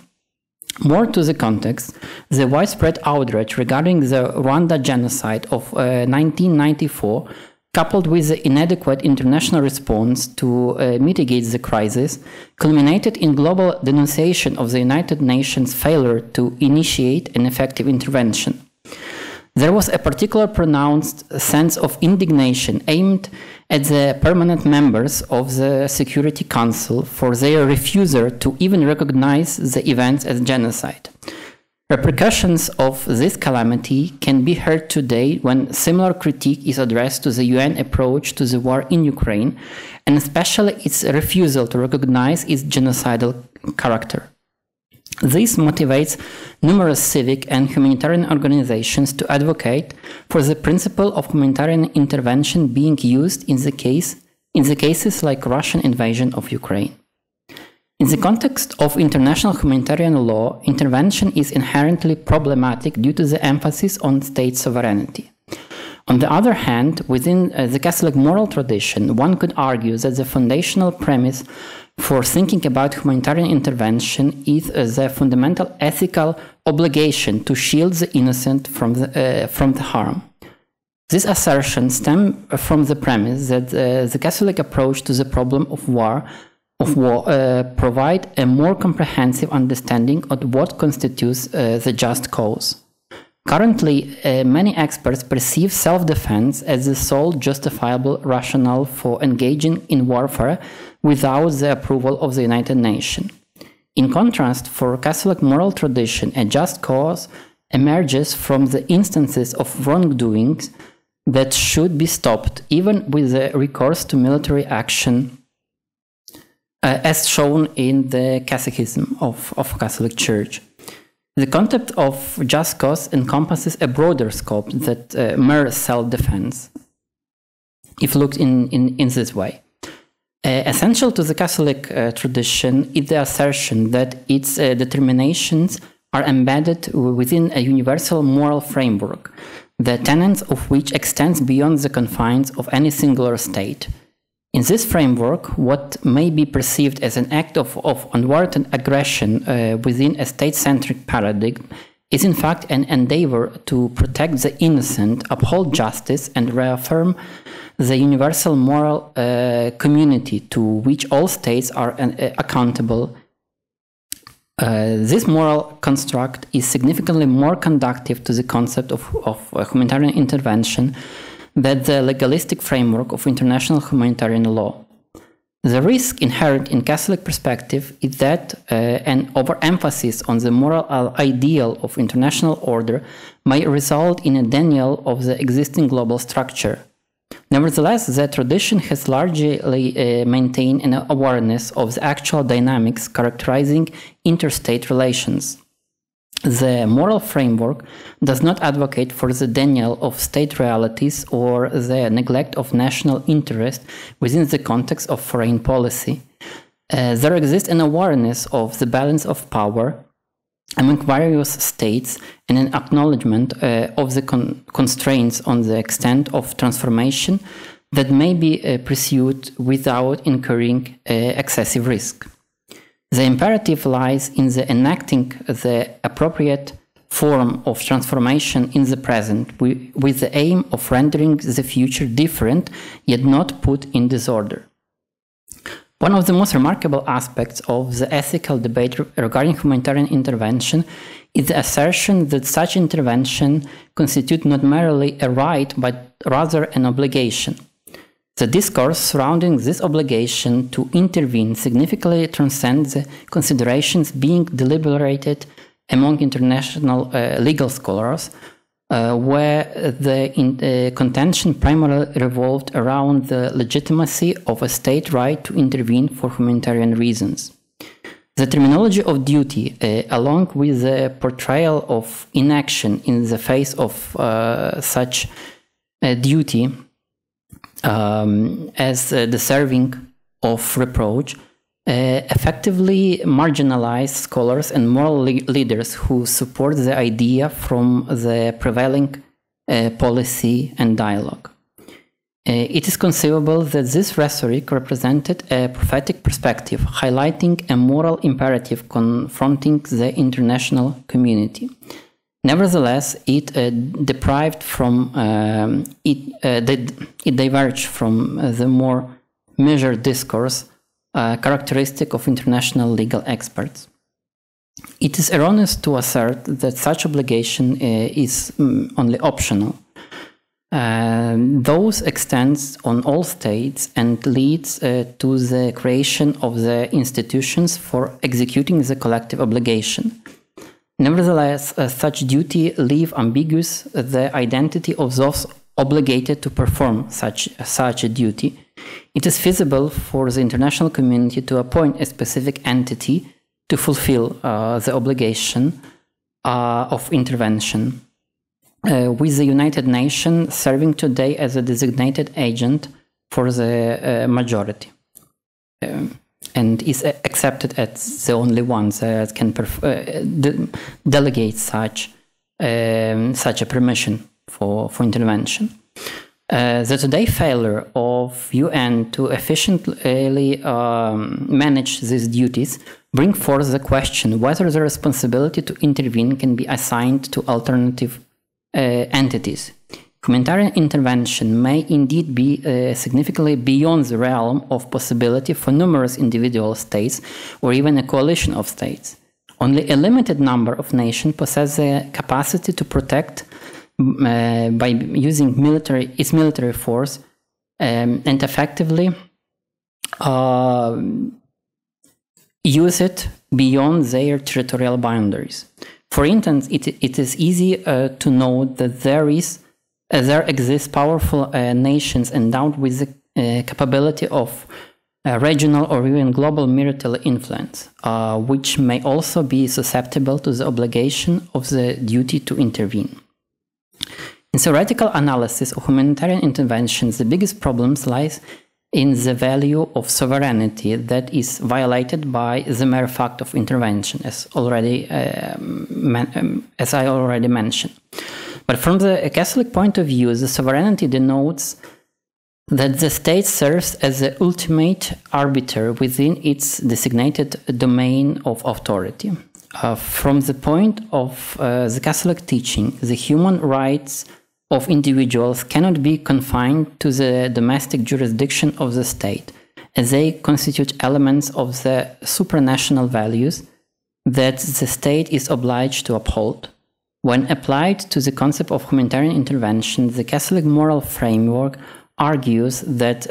More to the context, the widespread outrage regarding the Rwanda genocide of 1994, coupled with the inadequate international response to mitigate the crisis, culminated in global denunciation of the United Nations' failure to initiate an effective intervention. There was a particular pronounced sense of indignation aimed at the permanent members of the Security Council for their refusal to even recognize the events as genocide. Repercussions of this calamity can be heard today when similar critique is addressed to the UN approach to the war in Ukraine, and especially its refusal to recognize its genocidal character. This motivates numerous civic and humanitarian organizations to advocate for the principle of humanitarian intervention being used in the cases like Russian invasion of Ukraine. In the context of international humanitarian law, intervention is inherently problematic due to the emphasis on state sovereignty. On the other hand, within the Catholic moral tradition, one could argue that the foundational premise for thinking about humanitarian intervention is the fundamental ethical obligation to shield the innocent from the harm. This assertion stems from the premise that the Catholic approach to the problem of war provide a more comprehensive understanding of what constitutes the just cause. Currently, many experts perceive self-defense as the sole justifiable rationale for engaging in warfare without the approval of the United Nations. In contrast, for Catholic moral tradition, a just cause emerges from the instances of wrongdoings that should be stopped, even with the recourse to military action, as shown in the Catechism of Catholic Church. The concept of just cause encompasses a broader scope than mere self-defense, if looked in this way. Essential to the Catholic tradition is the assertion that its determinations are embedded within a universal moral framework, the tenets of which extends beyond the confines of any singular state. In this framework, what may be perceived as an act of unwarranted aggression within a state-centric paradigm is in fact an endeavor to protect the innocent, uphold justice, and reaffirm the universal moral community to which all states are accountable. This moral construct is significantly more conducive to the concept of humanitarian intervention than the legalistic framework of international humanitarian law. The risk inherent in Catholic perspective is that an overemphasis on the moral ideal of international order may result in a denial of the existing global structure. Nevertheless, the tradition has largely maintained an awareness of the actual dynamics characterizing interstate relations. The moral framework does not advocate for the denial of state realities or the neglect of national interest within the context of foreign policy. There exists an awareness of the balance of power among various states and an acknowledgement of the constraints on the extent of transformation that may be pursued without incurring excessive risk. The imperative lies in the enacting the appropriate form of transformation in the present with the aim of rendering the future different yet not put in disorder. One of the most remarkable aspects of the ethical debate regarding humanitarian intervention is the assertion that such intervention constitutes not merely a right but rather an obligation. The discourse surrounding this obligation to intervene significantly transcends the considerations being deliberated among international legal scholars, where the contention primarily revolved around the legitimacy of a state right to intervene for humanitarian reasons. The terminology of duty, along with the portrayal of inaction in the face of such duty, as deserving of reproach, effectively marginalize scholars and moral leaders who support the idea from the prevailing policy and dialogue. It is conceivable that this rhetoric represented a prophetic perspective, highlighting a moral imperative confronting the international community. Nevertheless, it diverged from the more measured discourse characteristic of international legal experts. It is erroneous to assert that such obligation is only optional. Those extends on all states and leads to the creation of the institutions for executing the collective obligation. Nevertheless, such duty leave ambiguous the identity of those obligated to perform such a duty. It is feasible for the international community to appoint a specific entity to fulfill the obligation of intervention, with the United Nations serving today as a designated agent for the majority. And is accepted as the only one that can delegate such a permission for intervention. The today failure of UN to efficiently manage these duties bring forth the question whether the responsibility to intervene can be assigned to alternative entities. Humanitarian intervention may indeed be significantly beyond the realm of possibility for numerous individual states or even a coalition of states. Only a limited number of nations possess the capacity to protect by using its military force and effectively use it beyond their territorial boundaries. For instance, it is easy to note that there exist powerful nations endowed with the capability of regional or even global military influence, which may also be susceptible to the obligation of the duty to intervene. In theoretical analysis of humanitarian interventions, the biggest problems lies in the value of sovereignty that is violated by the mere fact of intervention, as I already mentioned. But from the Catholic point of view, the sovereignty denotes that the state serves as the ultimate arbiter within its designated domain of authority. From the point of the Catholic teaching, the human rights of individuals cannot be confined to the domestic jurisdiction of the state, as they constitute elements of the supranational values that the state is obliged to uphold. When applied to the concept of humanitarian intervention, the Catholic moral framework argues that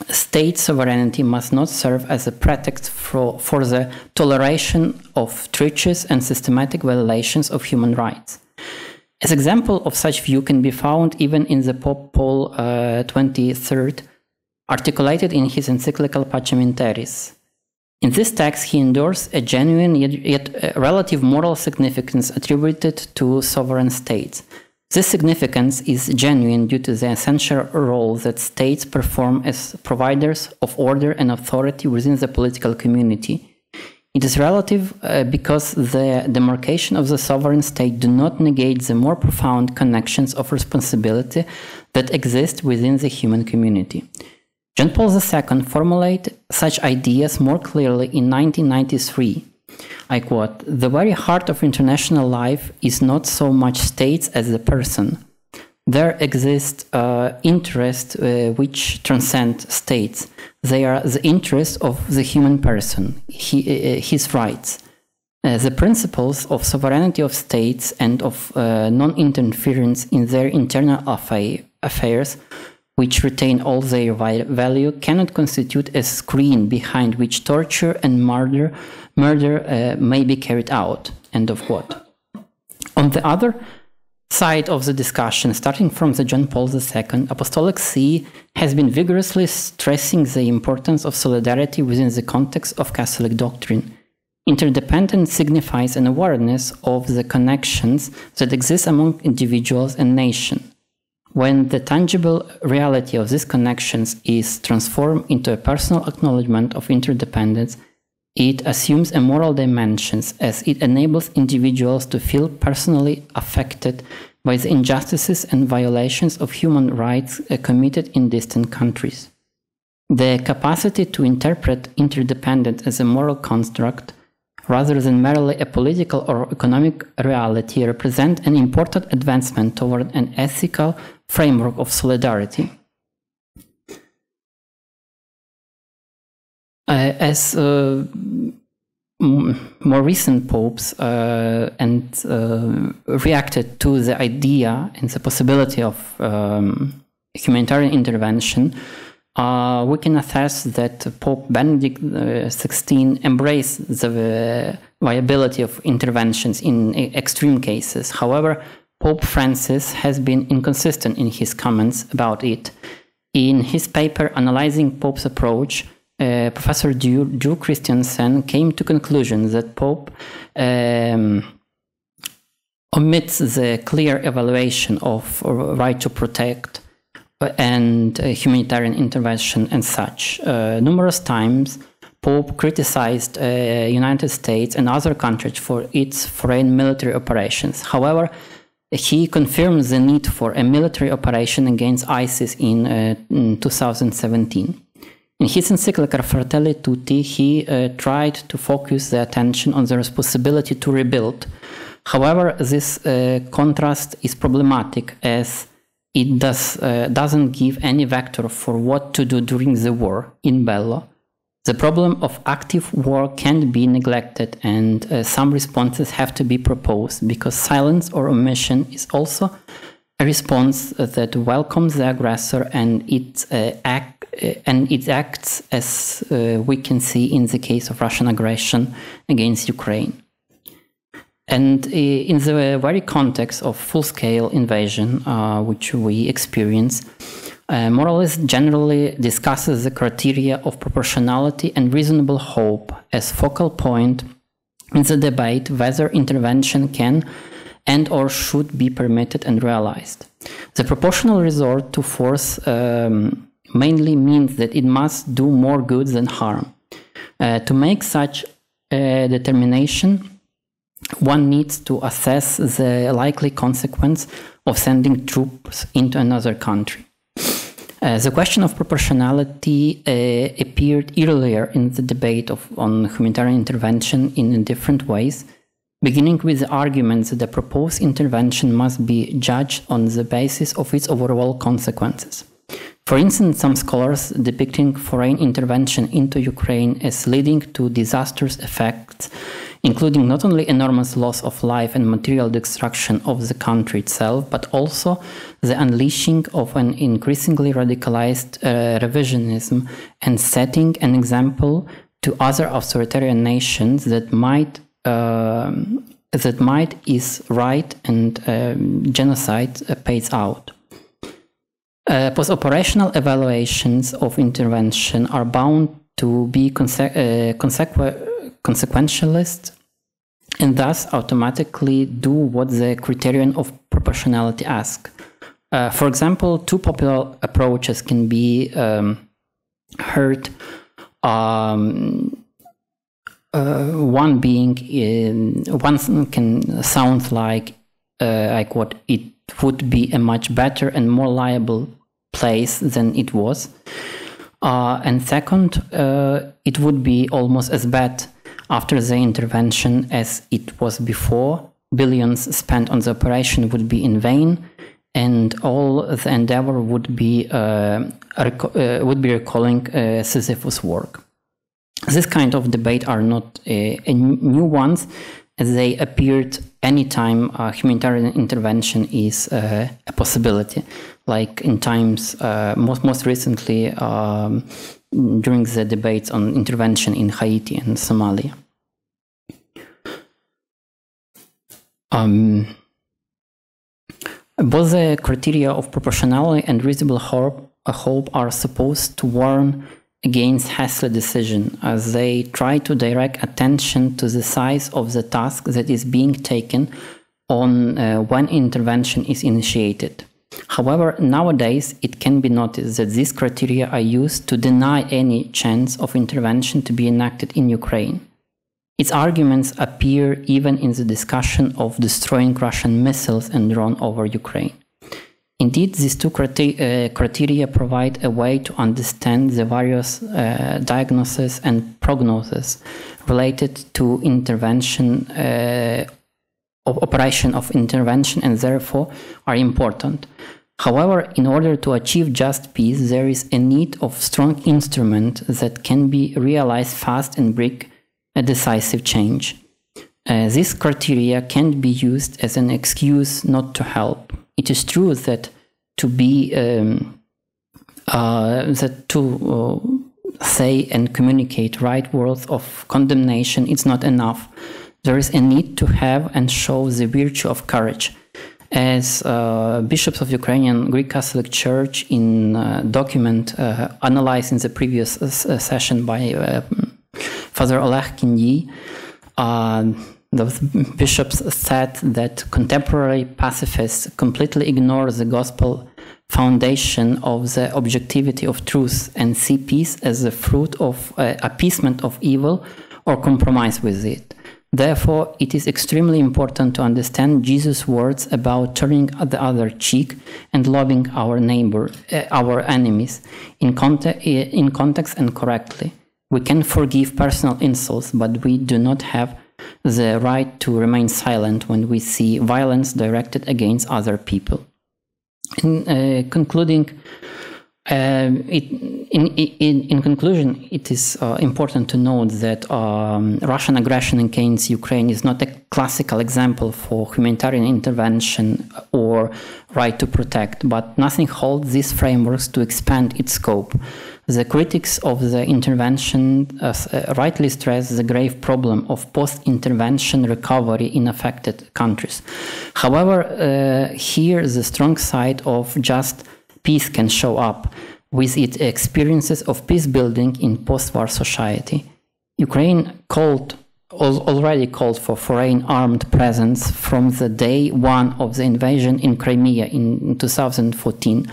state sovereignty must not serve as a pretext for the toleration of treacherous and systematic violations of human rights. As example of such view can be found even in the Pope Paul XXIII, articulated in his encyclical Pacem in Terris. In this text, he endorsed a genuine yet relative moral significance attributed to sovereign states. This significance is genuine due to the essential role that states perform as providers of order and authority within the political community. It is relative because the demarcation of the sovereign state do not negate the more profound connections of responsibility that exist within the human community. John Paul II formulated such ideas more clearly in 1993. I quote, "The very heart of international life is not so much states as the person. There exist interests which transcend states. They are the interests of the human person, his rights. The principles of sovereignty of states and of non-interference in their internal affairs, which retain all their value, cannot constitute a screen behind which torture and murder may be carried out." End of quote. On the other side of the discussion, starting from the John Paul II, Apostolic See has been vigorously stressing the importance of solidarity within the context of Catholic doctrine. Interdependence signifies an awareness of the connections that exist among individuals and nations. When the tangible reality of these connections is transformed into a personal acknowledgement of interdependence, it assumes a moral dimension as it enables individuals to feel personally affected by the injustices and violations of human rights committed in distant countries. The capacity to interpret interdependence as a moral construct rather than merely a political or economic reality represent an important advancement toward an ethical framework of solidarity. As more recent popes reacted to the idea and the possibility of humanitarian intervention, we can attest that Pope Benedict XVI embraced the viability of interventions in extreme cases. However, Pope Francis has been inconsistent in his comments about it. In his paper analyzing Pope's approach, Professor Drew Christensen came to conclusion that Pope omits the clear evaluation of right to protect and humanitarian intervention and such. Numerous times, Pope criticized United States and other countries for its foreign military operations. However, he confirmed the need for a military operation against ISIS in 2017. In his encyclical Fratelli Tutti, he tried to focus the attention on the responsibility to rebuild. However, this contrast is problematic as it doesn't give any vector for what to do during the war in bello. The problem of active war can't be neglected, and some responses have to be proposed, because silence or omission is also a response that welcomes the aggressor and it acts as we can see in the case of Russian aggression against Ukraine. And in the very context of full-scale invasion, which we experience, moralist generally discusses the criteria of proportionality and reasonable hope as focal point in the debate whether intervention can and or should be permitted and realized. The proportional resort to force mainly means that it must do more good than harm. To make such a determination, one needs to assess the likely consequence of sending troops into another country. The question of proportionality appeared earlier in the debate on humanitarian intervention in different ways, beginning with the argument that the proposed intervention must be judged on the basis of its overall consequences. For instance, some scholars depicting foreign intervention into Ukraine as leading to disastrous effects including not only enormous loss of life and material destruction of the country itself, but also the unleashing of an increasingly radicalized revisionism and setting an example to other authoritarian nations that might is right and genocide pays out. Post-operational evaluations of intervention are bound to be consequentialist and thus automatically do what the criterion of proportionality asks. For example, two popular approaches can be heard. One being, one can sound like I quote, it would be a much better and more liable place than it was. And second, it would be almost as bad after the intervention as it was before. Billions spent on the operation would be in vain, and all the endeavor would be recalling Sisyphus' work. This kind of debate are not new ones, as they appeared anytime humanitarian intervention is a possibility, like in times, most recently during the debates on intervention in Haiti and Somalia. Both the criteria of proportionality and reasonable hope are supposed to warn against hasty decision, as they try to direct attention to the size of the task that is being taken on when intervention is initiated. However, nowadays it can be noticed that these criteria are used to deny any chance of intervention to be enacted in Ukraine. Its arguments appear even in the discussion of destroying Russian missiles and drones over Ukraine. Indeed, these two criteria provide a way to understand the various diagnoses and prognosis related to intervention, operation of intervention, and therefore are important. However, in order to achieve just peace, there is a need of strong instrument that can be realized fast and bring a decisive change. This criteria can't be used as an excuse not to help. It is true that to say and communicate right words of condemnation is not enough. There is a need to have and show the virtue of courage. As bishops of Ukrainian Greek Catholic Church in a document analyzed in the previous session by Father Oleg Kinyi, those bishops said that contemporary pacifists completely ignore the gospel foundation of the objectivity of truth and see peace as the fruit of appeasement of evil or compromise with it. Therefore, it is extremely important to understand Jesus' words about turning the other cheek and loving our neighbor, our enemies, in context and correctly. We can forgive personal insults, but we do not have the right to remain silent when we see violence directed against other people. In conclusion, it is important to note that Russian aggression against Ukraine is not a classical example for humanitarian intervention or right to protect, but nothing holds these frameworks to expand its scope. The critics of the intervention rightly stress the grave problem of post-intervention recovery in affected countries. However, here the strong side of just peace can show up with its experiences of peace building in post-war society. Ukraine already called for foreign armed presence from the day one of the invasion in Crimea in 2014.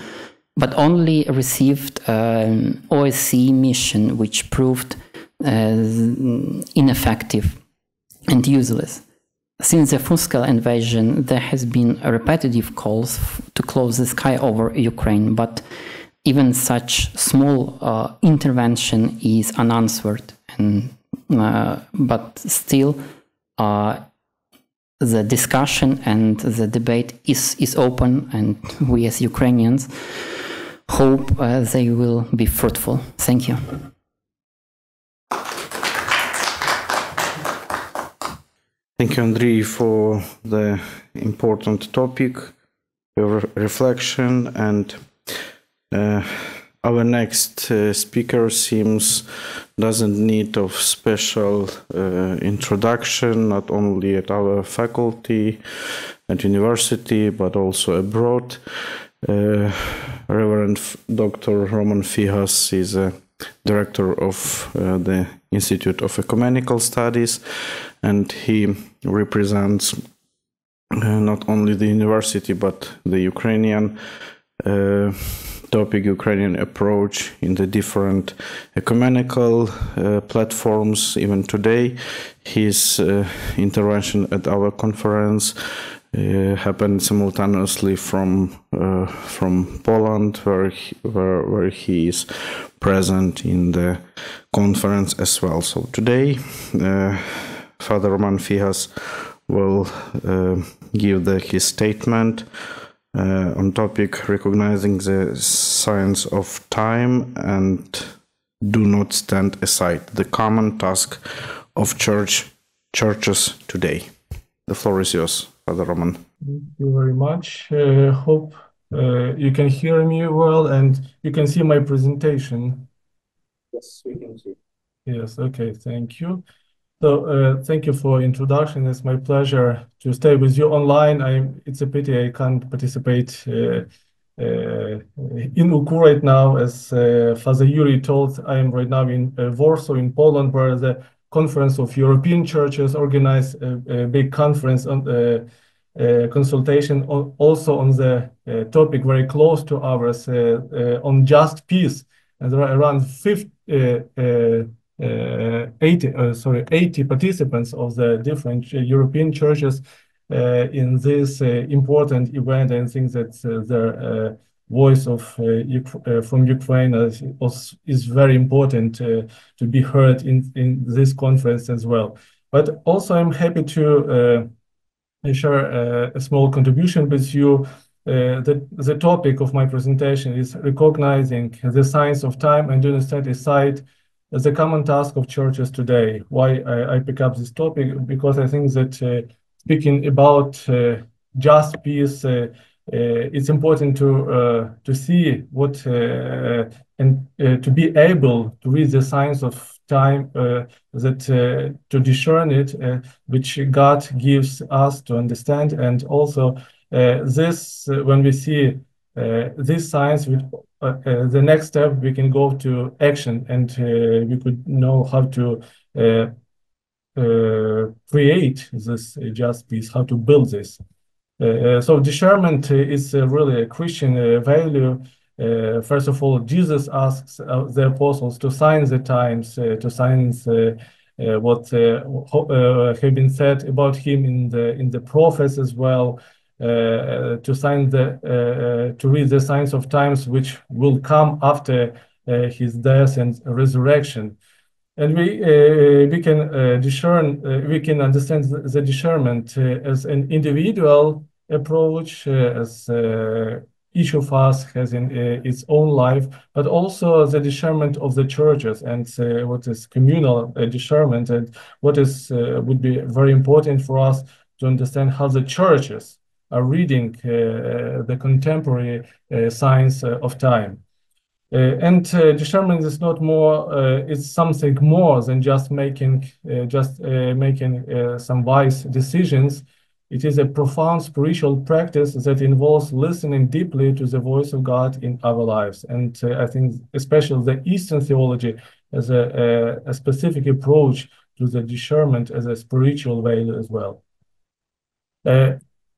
But only received an OSCE mission, which proved ineffective and useless. Since the full-scale invasion, there has been repetitive calls to close the sky over Ukraine, but even such small intervention is unanswered. But still, the discussion and the debate is open, and we as Ukrainians hope they will be fruitful. Thank you. Thank you, Andriy, for the important topic, your reflection, and our next speaker doesn't need of special introduction, not only at our faculty at university, but also abroad. Reverend Dr. Roman Fihas is a director of the Institute of Ecumenical Studies, and he represents not only the university but the Ukrainian topic, Ukrainian approach in the different ecumenical platforms. Even today, his intervention at our conference happened simultaneously from Poland, where he is present in the conference as well. So today, Father Roman Fihas will give his statement on topic recognizing the science of time and do not stand aside, the common task of churches today. The floor is yours, Father Roman. Thank you very much. Hope you can hear me well and you can see my presentation. Yes, we can see. Yes, okay, thank you. So thank you for introduction. It's my pleasure to stay with you online. It's a pity I can't participate in UKU right now. As Father Yuri told, I am right now in Warsaw in Poland, where the Conference of European Churches organized a big conference on consultation also on the topic very close to ours on just peace. And there are around 80 participants of the different European churches in this important event. And I think that the voice from Ukraine is very important to be heard in this conference as well. But also I'm happy to share a small contribution with you. The topic of my presentation is recognizing the science of time and do not stand aside as a common task of churches today. Why I pick up this topic? Because I think that speaking about just peace, it's important to see what and to be able to read the science of time, to discern it, which God gives us to understand, and also this when we see this science, the next step we can go to action, and we could know how to create this just peace, how to build this. So discernment is really a Christian value. First of all, Jesus asks the apostles to sign the times, to sign what have been said about him in the prophets as well, to sign to read the signs of times which will come after his death and resurrection. And we can discern, we can understand the discernment as an individual approach, as each of us has in its own life, but also the discernment of the churches and what is communal discernment, and what is would be very important for us to understand how the churches are reading the contemporary science of time. And discernment is not more; it's something more than just making some wise decisions. It is a profound spiritual practice that involves listening deeply to the voice of God in our lives. And I think especially the Eastern theology has a specific approach to the discernment as a spiritual value as well.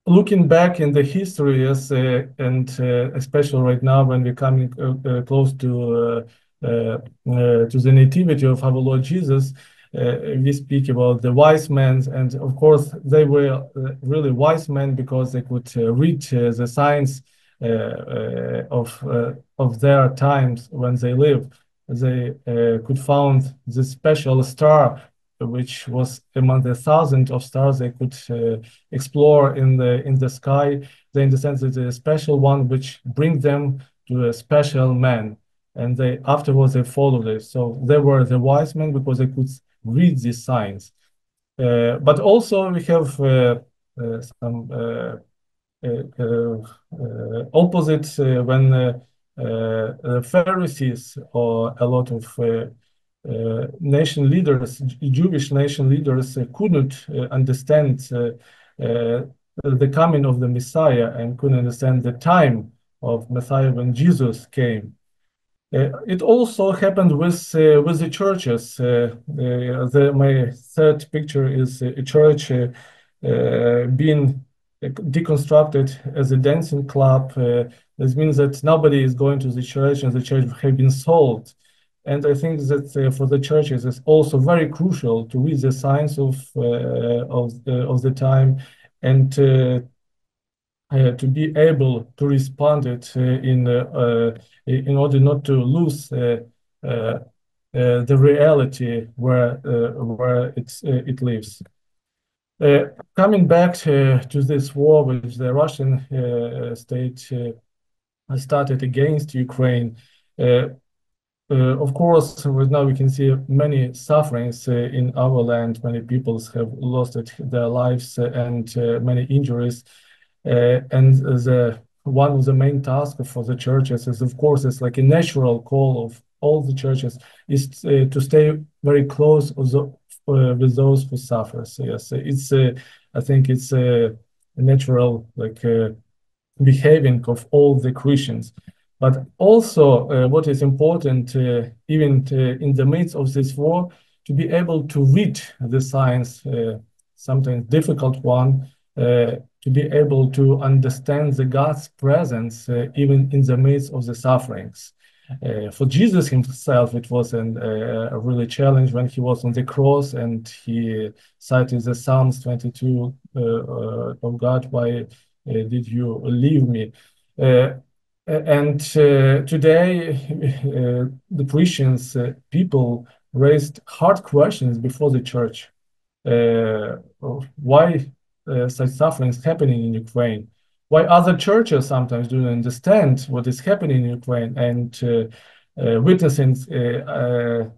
Looking back in the history, and especially right now when we're coming close to the nativity of our Lord Jesus, we speak about the wise men, and of course they were really wise men because they could read the signs of their times when they lived. They could found this special star, which was among the thousands of stars they could explore in the sky. They understand that the special one which brings them to a special man, and afterwards they followed it. So they were the wise men because they could read these signs. But also we have some opposite when the Pharisees or a lot of nation leaders, Jewish nation leaders, couldn't understand the coming of the Messiah and couldn't understand the time of Messiah when Jesus came. It also happened with the churches. My third picture is a church being deconstructed as a dancing club. This means that nobody is going to the church, and the church have been sold. And I think that for the churches, it's also very crucial to read the signs of the time and to be able to respond it in order not to lose the reality where it lives. Coming back to this war which the Russian state started against Ukraine, of course, right now we can see many sufferings in our land. Many peoples have lost their lives and many injuries. And one of the main tasks for the churches is, of course, it's like a natural call of all the churches is to stay very close with those who suffer. So yes, it's I think it's a natural behaving of all the Christians. But also, what is important, even in the midst of this war, to be able to read the signs, sometimes difficult one, to be able to understand the God's presence even in the midst of the sufferings. For Jesus himself, it was a really challenge when he was on the cross and he cited the Psalms 22 of God, why did you leave me? And today, the Christians, people raised hard questions before the church. Why such sufferings happening in Ukraine? Why other churches sometimes don't understand what is happening in Ukraine? And witnessing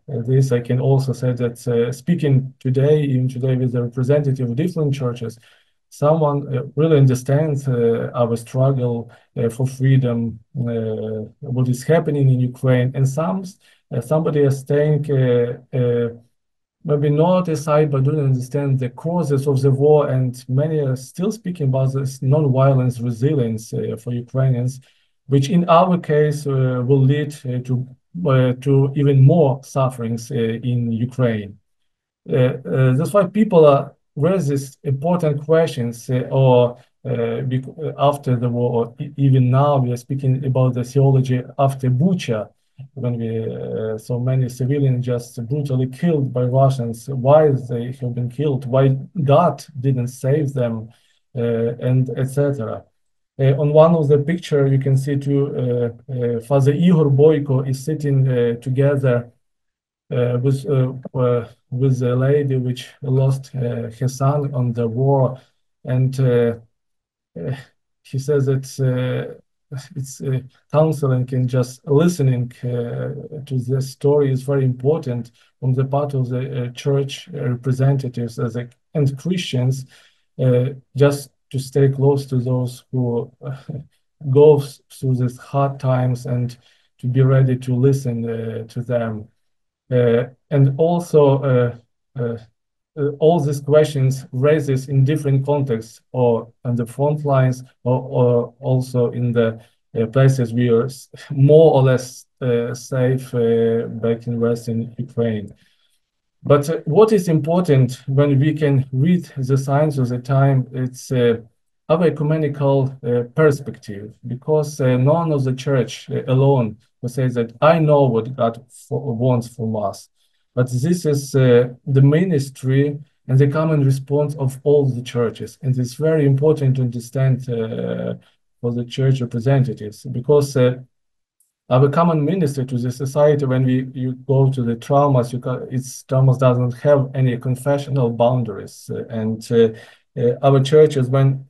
this, I can also say that speaking today, even today with the representative of different churches, someone really understands our struggle for freedom, what is happening in Ukraine, and somebody is staying maybe not aside, but don't understand the causes of the war, and many are still speaking about this non-violence resilience for Ukrainians, which in our case will lead to even more sufferings in Ukraine. That's why people raise these important questions, or after the war, or even now we are speaking about the theology after Bucha, when we so many civilians just brutally killed by Russians. Why they have been killed? Why God didn't save them, and etc. On one of the picture, you can see Father Igor Boyko is sitting together with a lady which lost her son on the war, and he says that it's counseling and just listening to this story is very important on the part of the church representatives and Christians, just to stay close to those who go through these hard times and to be ready to listen to them. And also all these questions raises in different contexts, or on the front lines, or also in the places we are more or less safe back in Western Ukraine. But what is important when we can read the signs of the time, it's our ecumenical perspective, because none of the church alone will say that I know what God wants from us. But this is the ministry and the common response of all the churches. And it's very important to understand for the church representatives, because our common ministry to the society, when you go to the traumas, traumas doesn't have any confessional boundaries. And our churches, when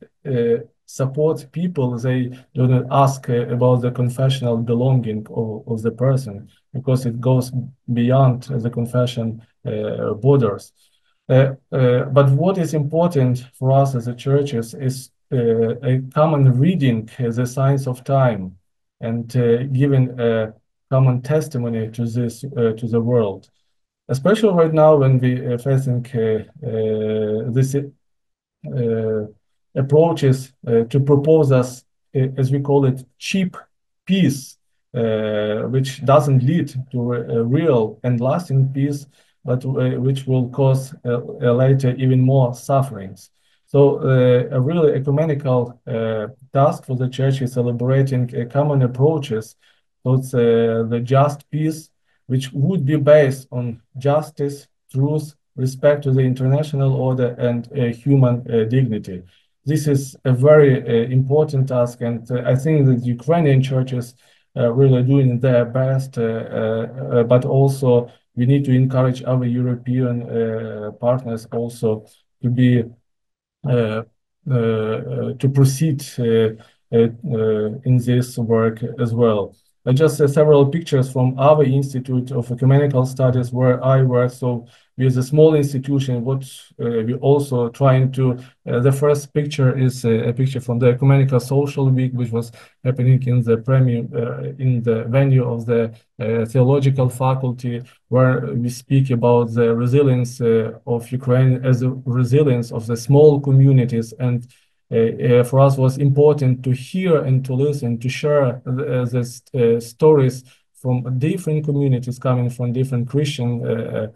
support people, they do not ask about the confessional belonging of the person, because it goes beyond the confession borders. But what is important for us as a churches is a common reading the signs of time and giving a common testimony to this to the world, especially right now when we are facing this approaches to propose us, as we call it, cheap peace, which doesn't lead to a real and lasting peace, but which will cause later even more sufferings. So a really ecumenical task for the church is elaborating common approaches towards the just peace, which would be based on justice, truth, respect to the international order, and human dignity. This is a very important task, and I think that Ukrainian churches are really doing their best, but also we need to encourage our European partners also to be to proceed in this work as well. Just several pictures from our Institute of Ecumenical Studies where I work. So we are a small institution, what we also trying to, the first picture is a picture from the Ecumenical Social Week, which was happening in the in the venue of the theological faculty, where we speak about the resilience of Ukraine as a resilience of the small communities. And for us was important to hear and to listen, to share the stories from different communities coming from different Christian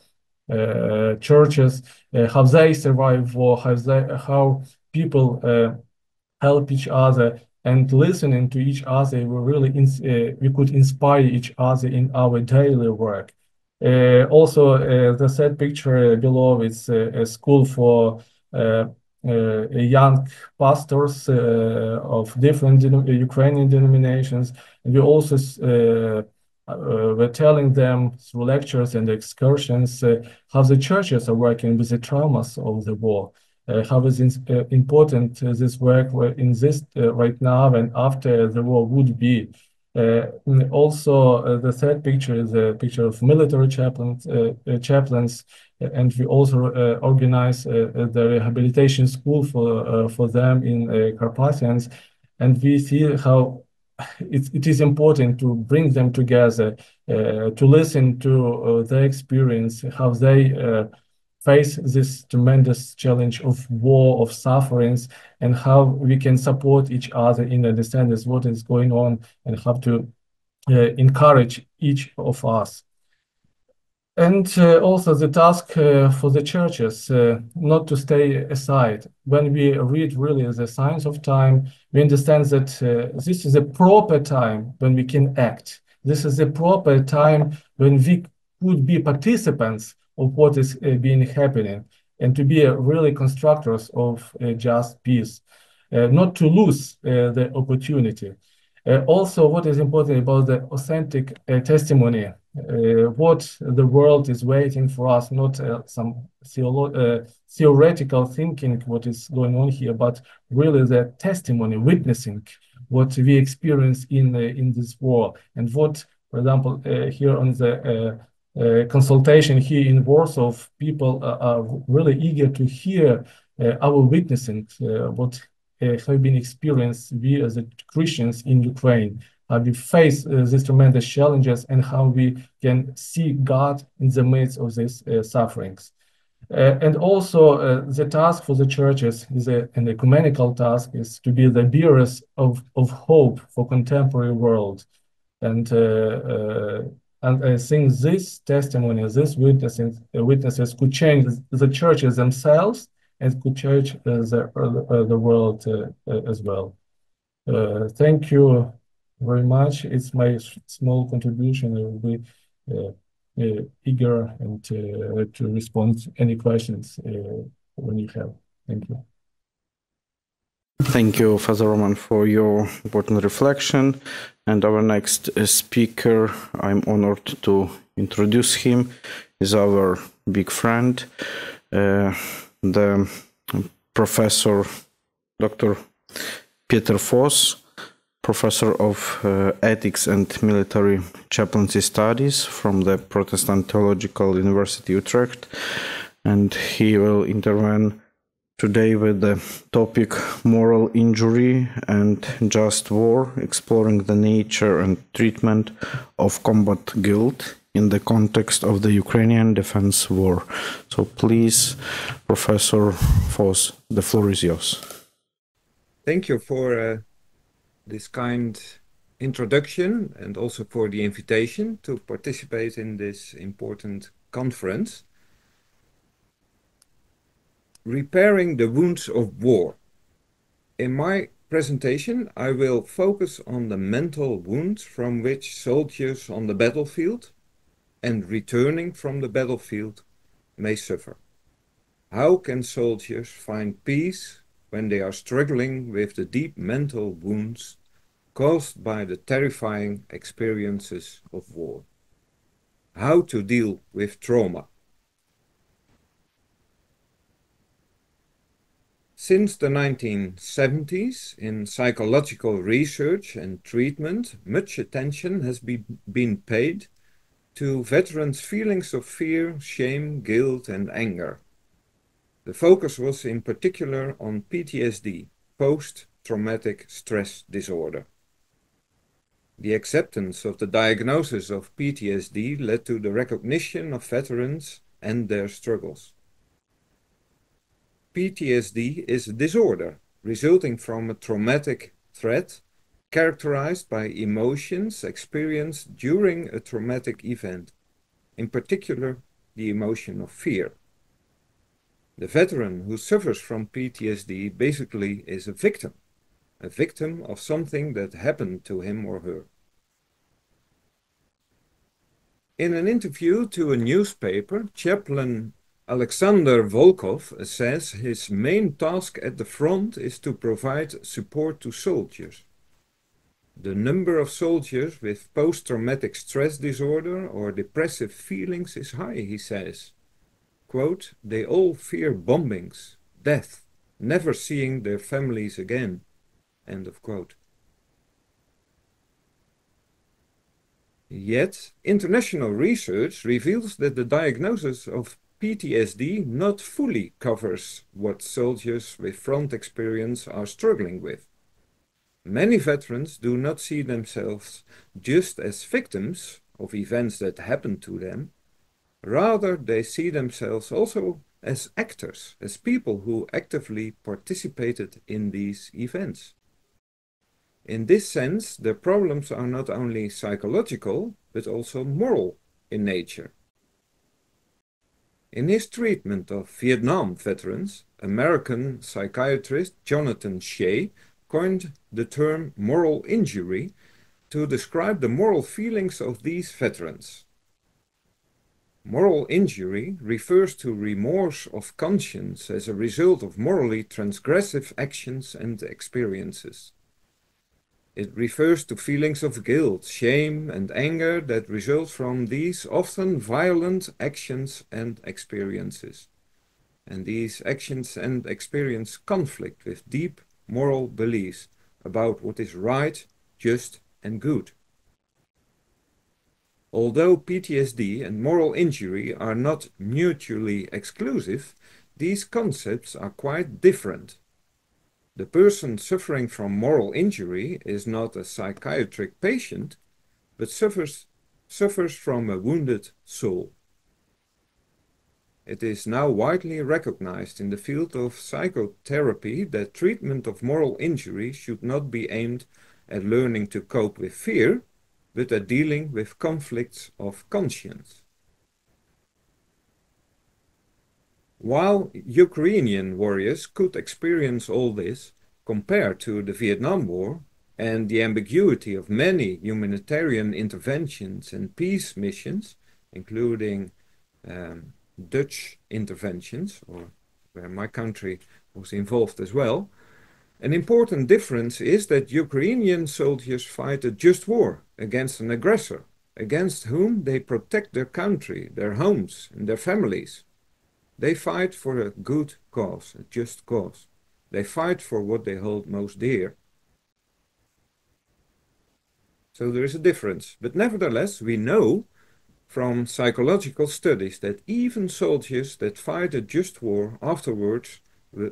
churches, how they survive war, how people help each other, and listening to each other, we really we could inspire each other in our daily work. Also, the third picture below is a school for young pastors of different Ukrainian denominations. And we also were telling them through lectures and excursions how the churches are working with the traumas of the war. How is important this work in this right now and after the war would be. Also, the third picture is a picture of military chaplains, and we also organize the rehabilitation school for them in Carpathians, and we see how it is important to bring them together, to listen to their experience, how they face this tremendous challenge of war, of sufferings, and how we can support each other in understanding what is going on and how to encourage each of us. And also the task for the churches, not to stay aside. When we read really the signs of time, we understand that this is a proper time when we can act. This is a proper time when we could be participants of what is being happening and to be really constructors of just peace, not to lose the opportunity. Also, what is important about the authentic testimony, what the world is waiting for us, not some theoretical thinking what is going on here, but really the testimony, witnessing what we experience in this war. And what, for example, here on the consultation here in Warsaw, people are really eager to hear our witnessing, what have been experienced we as Christians in Ukraine, how we face these tremendous challenges and how we can see God in the midst of these sufferings. And also the task for the churches is an ecumenical task, is to be the bearers of hope for contemporary world. And I think this testimony, this witnesses could change the churches themselves and could change the world as well. Thank you very much. It's my small contribution. I will be eager and to respond to any questions when you have. Thank you. Thank you, Father Roman, for your important reflection. And our next speaker, I'm honored to introduce him, is our big friend, the Professor Dr. Peter Foss, Professor of Ethics and Military Chaplaincy Studies from the Protestant Theological University Utrecht. and he will intervene today with the topic moral injury and just war, exploring the nature and treatment of combat guilt in the context of the Ukrainian defense war. So please, Professor Foss, the floor is yours. Thank you for this kind introduction and also for the invitation to participate in this important conference. Repairing the wounds of war. In my presentation, I will focus on the mental wounds from which soldiers on the battlefield and returning from the battlefield may suffer. How can soldiers find peace when they are struggling with the deep mental wounds caused by the terrifying experiences of war? How to deal with trauma? Since the 1970s, in psychological research and treatment, much attention has been paid to veterans' feelings of fear, shame, guilt, and anger. The focus was in particular on PTSD, post-traumatic stress disorder. The acceptance of the diagnosis of PTSD led to the recognition of veterans and their struggles. PTSD is a disorder resulting from a traumatic threat characterized by emotions experienced during a traumatic event, in particular the emotion of fear. The veteran who suffers from PTSD basically is a victim of something that happened to him or her. In an interview to a newspaper, Chaplain Alexander Volkov says his main task at the front is to provide support to soldiers. The number of soldiers with post-traumatic stress disorder or depressive feelings is high, he says. Quote, they all fear bombings, death, never seeing their families again. End of quote. Yet, international research reveals that the diagnosis of PTSD not fully covers what soldiers with front experience are struggling with. Many veterans do not see themselves just as victims of events that happened to them. Rather, they see themselves also as actors, as people who actively participated in these events. In this sense, the problems are not only psychological, but also moral in nature. In his treatment of Vietnam veterans, American psychiatrist Jonathan Shea coined the term moral injury to describe the moral feelings of these veterans. Moral injury refers to remorse of conscience as a result of morally transgressive actions and experiences. It refers to feelings of guilt, shame, and anger that result from these often violent actions and experiences. And these actions and experience conflict with deep moral beliefs about what is right, just, and good. Although PTSD and moral injury are not mutually exclusive, these concepts are quite different. The person suffering from moral injury is not a psychiatric patient, but suffers from a wounded soul. It is now widely recognized in the field of psychotherapy that treatment of moral injury should not be aimed at learning to cope with fear, but at dealing with conflicts of conscience. While Ukrainian warriors could experience all this compared to the Vietnam War and the ambiguity of many humanitarian interventions and peace missions, including Dutch interventions, or where my country was involved as well, an important difference is that Ukrainian soldiers fight a just war against an aggressor, against whom they protect their country, their homes, and their families. They fight for a good cause, a just cause. They fight for what they hold most dear. So there is a difference. But nevertheless, we know from psychological studies that even soldiers that fight a just war afterwards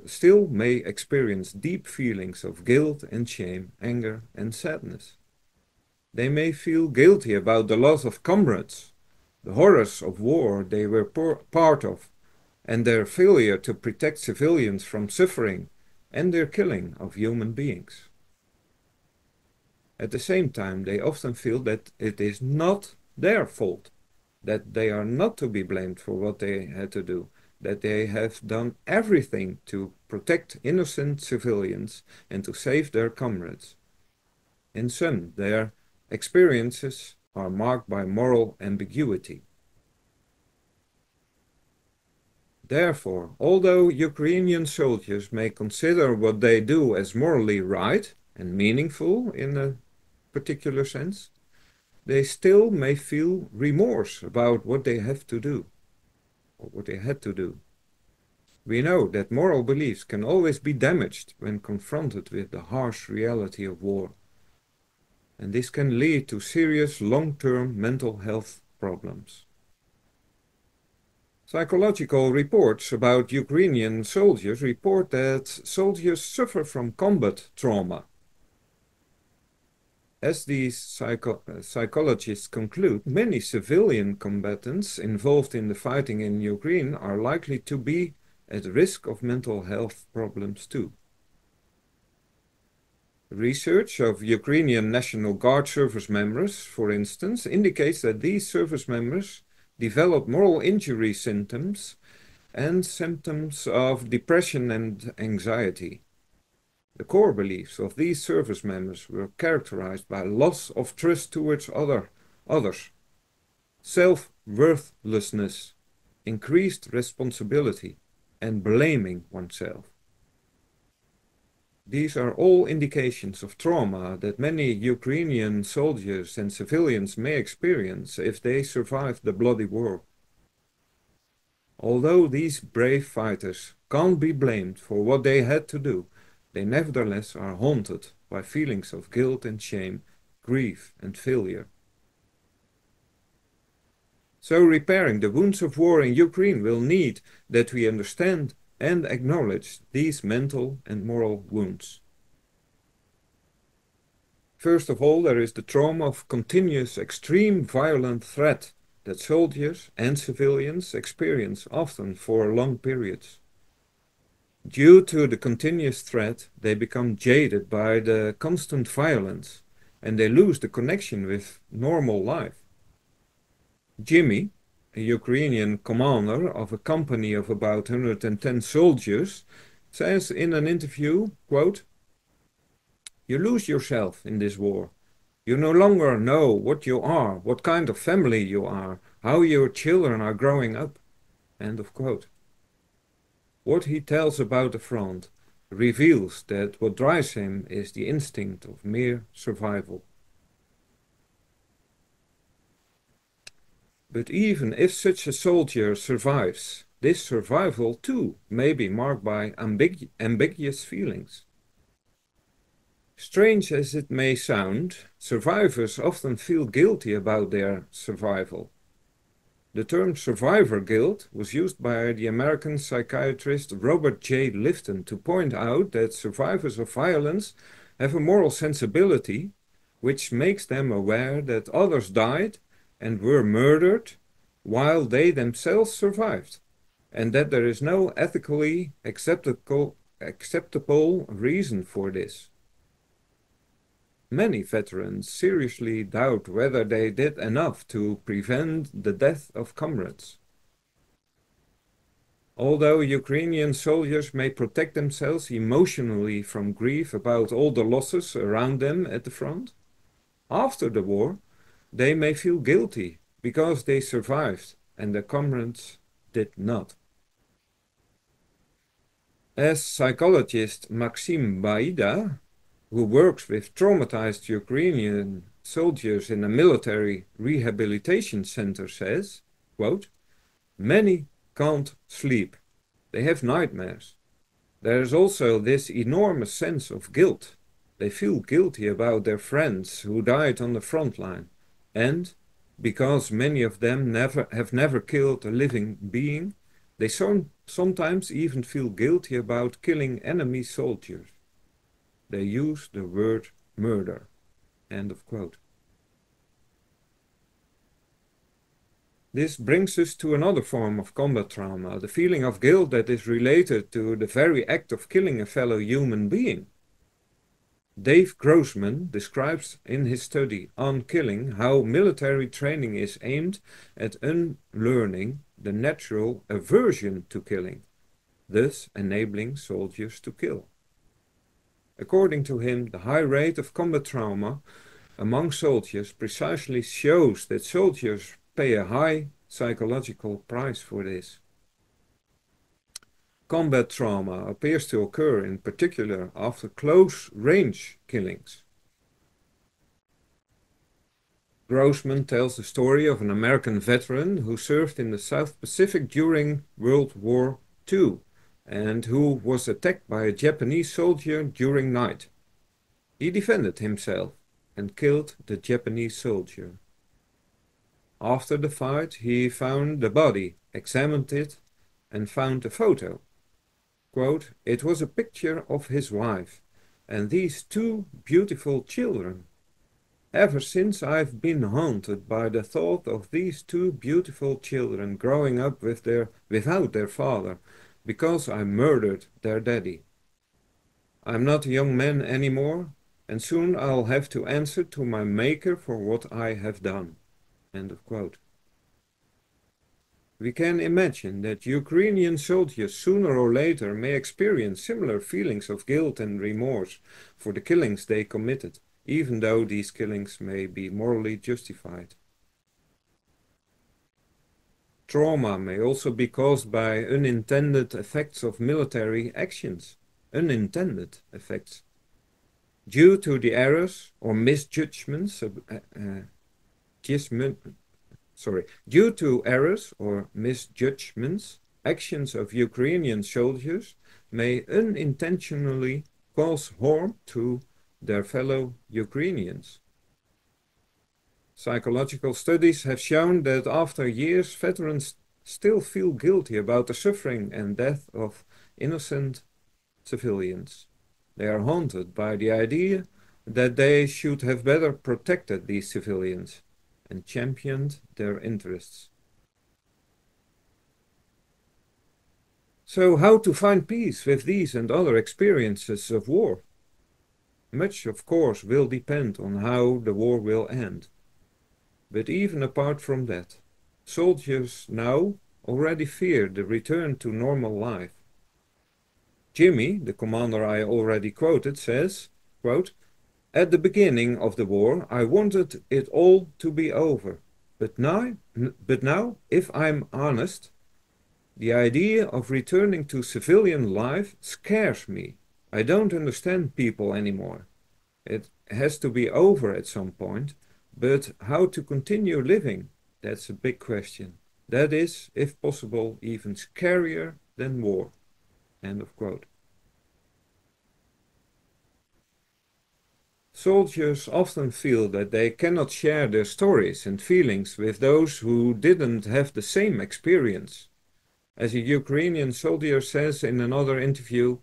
still may experience deep feelings of guilt and shame, anger and sadness. They may feel guilty about the loss of comrades, the horrors of war they were part of, and their failure to protect civilians from suffering and their killing of human beings. At the same time, they often feel that it is not their fault, that they are not to be blamed for what they had to do, that they have done everything to protect innocent civilians and to save their comrades. In sum, their experiences are marked by moral ambiguity. Therefore, although Ukrainian soldiers may consider what they do as morally right and meaningful in a particular sense, they still may feel remorse about what they have to do, or what they had to do. We know that moral beliefs can always be damaged when confronted with the harsh reality of war, and this can lead to serious long-term mental health problems. Psychological reports about Ukrainian soldiers report that soldiers suffer from combat trauma. As these psychologists conclude, many civilian combatants involved in the fighting in Ukraine are likely to be at risk of mental health problems too. Research of Ukrainian National Guard service members, for instance, indicates that these service members develop moral injury symptoms and symptoms of depression and anxiety. The core beliefs of these service members were characterized by loss of trust towards others, self-worthlessness, increased responsibility, and blaming oneself. These are all indications of trauma that many Ukrainian soldiers and civilians may experience if they survive the bloody war. Although these brave fighters can't be blamed for what they had to do, they nevertheless are haunted by feelings of guilt and shame, grief and failure. So repairing the wounds of war in Ukraine will need that we understand and acknowledge these mental and moral wounds. First of all, there is the trauma of continuous extreme violent threat that soldiers and civilians experience often for long periods. Due to the continuous threat, they become jaded by the constant violence and they lose the connection with normal life. Jimmy, a Ukrainian commander of a company of about 110 soldiers, says in an interview, quote, "You lose yourself in this war. You no longer know what you are, what kind of family you are, how your children are growing up." End of quote. What he tells about the front reveals that what drives him is the instinct of mere survival. But even if such a soldier survives, this survival too may be marked by ambiguous feelings. Strange as it may sound, survivors often feel guilty about their survival. The term survivor guilt was used by the American psychiatrist Robert J. Lifton to point out that survivors of violence have a moral sensibility which makes them aware that others died and were murdered while they themselves survived, and that there is no ethically acceptable reason for this. Many veterans seriously doubt whether they did enough to prevent the death of comrades. Although Ukrainian soldiers may protect themselves emotionally from grief about all the losses around them at the front, after the war, they may feel guilty because they survived and their comrades did not. As psychologist Maxim Baida, who works with traumatized Ukrainian soldiers in a military rehabilitation center, says, quote, "Many can't sleep. They have nightmares. There is also this enormous sense of guilt. They feel guilty about their friends who died on the front line, and because many of them have never killed a living being, they sometimes even feel guilty about killing enemy soldiers. They use the word murder. End of quote. This brings us to another form of combat trauma, the feeling of guilt that is related to the very act of killing a fellow human being. Dave Grossman describes in his study on killing how military training is aimed at unlearning the natural aversion to killing, thus enabling soldiers to kill. According to him, the high rate of combat trauma among soldiers precisely shows that soldiers pay a high psychological price for this. Combat trauma appears to occur in particular after close-range killings. Grossman tells the story of an American veteran who served in the South Pacific during World War II and who was attacked by a Japanese soldier during night. He defended himself and killed the Japanese soldier. After the fight, he found the body, examined it, and found a photo. Quote, "It was a picture of his wife and these two beautiful children. Ever since I've been haunted by the thought of these two beautiful children growing up without their father, because I murdered their daddy. I'm not a young man anymore, and soon I'll have to answer to my maker for what I have done." End of quote. We can imagine that Ukrainian soldiers sooner or later may experience similar feelings of guilt and remorse for the killings they committed, even though these killings may be morally justified. Trauma may also be caused by unintended effects of military actions, unintended effects. Due to the errors or misjudgments Due to errors or misjudgments, actions of Ukrainian soldiers may unintentionally cause harm to their fellow Ukrainians. Psychological studies have shown that after years, veterans still feel guilty about the suffering and death of innocent civilians. They are haunted by the idea that they should have better protected these civilians and championed their interests. So how to find peace with these and other experiences of war? Much, of course, will depend on how the war will end. But even apart from that, soldiers now already fear the return to normal life. Jimmy, the commander I already quoted, says, quote, "At the beginning of the war, I wanted it all to be over. But now, if I'm honest, the idea of returning to civilian life scares me. I don't understand people anymore. It has to be over at some point, but how to continue living, that's a big question. That is, if possible, even scarier than war." End of quote. Soldiers often feel that they cannot share their stories and feelings with those who didn't have the same experience. As a Ukrainian soldier says in another interview,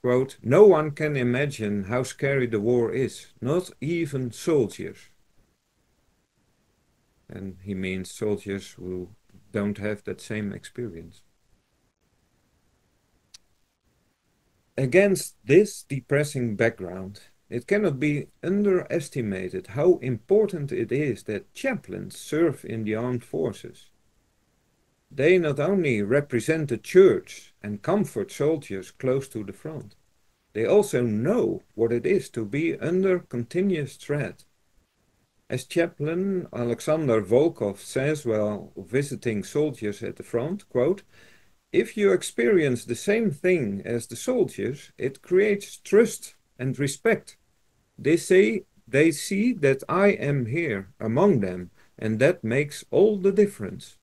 quote, "No one can imagine how scary the war is, not even soldiers." And he means soldiers who don't have that same experience. Against this depressing background, it cannot be underestimated how important it is that chaplains serve in the armed forces. They not only represent the church and comfort soldiers close to the front, they also know what it is to be under continuous threat. As chaplain Alexander Volkov says while visiting soldiers at the front, quote, "If you experience the same thing as the soldiers, it creates trust and respect. They see that I am here among them, and that makes all the difference."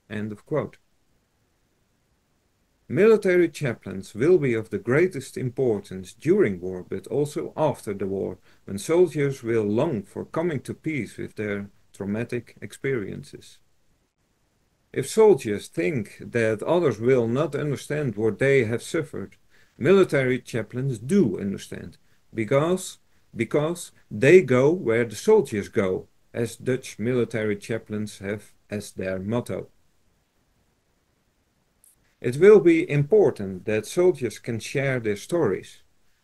End of quote. Military chaplains will be of the greatest importance during war, but also after the war, when soldiers will long for coming to peace with their traumatic experiences. If soldiers think that others will not understand what they have suffered, military chaplains do understand, because they go where the soldiers go, as Dutch military chaplains have as their motto. It will be important that soldiers can share their stories,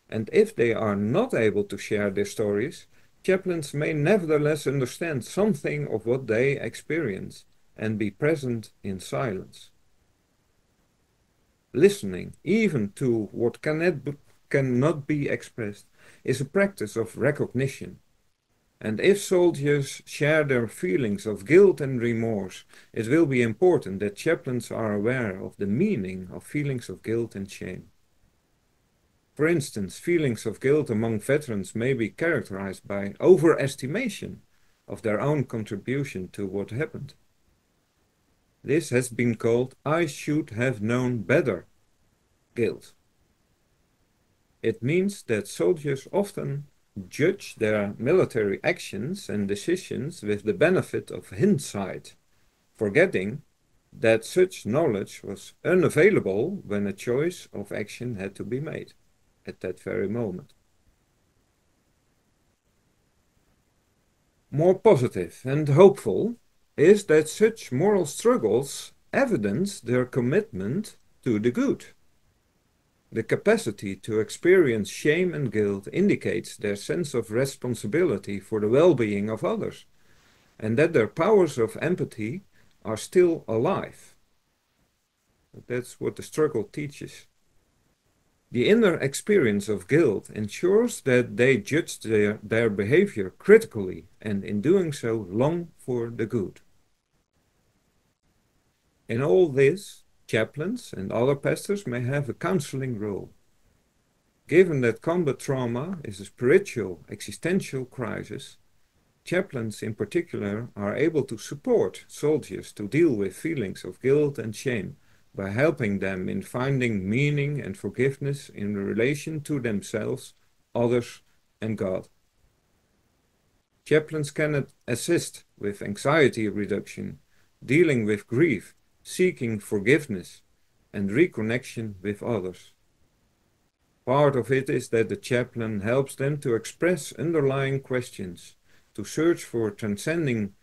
and if they are not able to share their stories, chaplains may nevertheless understand something of what they experience and be present in silence. Listening, even to what cannot be expressed, is a practice of recognition. And if soldiers share their feelings of guilt and remorse, it will be important that chaplains are aware of the meaning of feelings of guilt and shame. For instance, feelings of guilt among veterans may be characterized by overestimation of their own contribution to what happened. This has been called "I should have known better" guilt. It means that soldiers often judge their military actions and decisions with the benefit of hindsight, forgetting that such knowledge was unavailable when a choice of action had to be made at that very moment. More positive and hopeful is that such moral struggles evidence their commitment to the good. The capacity to experience shame and guilt indicates their sense of responsibility for the well-being of others, and that their powers of empathy are still alive. That's what the struggle teaches. The inner experience of guilt ensures that they judge their behavior critically, and in doing so long for the good. In all this, chaplains and other pastors may have a counseling role. Given that combat trauma is a spiritual, existential crisis, chaplains in particular are able to support soldiers to deal with feelings of guilt and shame by helping them in finding meaning and forgiveness in relation to themselves, others, and God. Chaplains can assist with anxiety reduction, dealing with grief, seeking forgiveness, and reconnection with others. Part of it is that the chaplain helps them to express underlying questions, to search for a transcending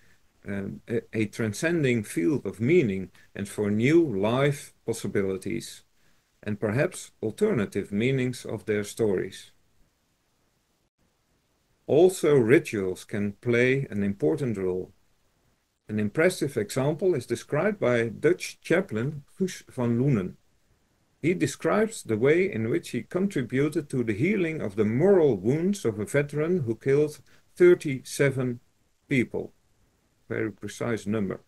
field of meaning and for new life possibilities, and perhaps alternative meanings of their stories. Also, rituals can play an important role. An impressive example is described by Dutch chaplain Guus van Loenen. He describes the way in which he contributed to the healing of the moral wounds of a veteran who killed 37 people. Very precise number.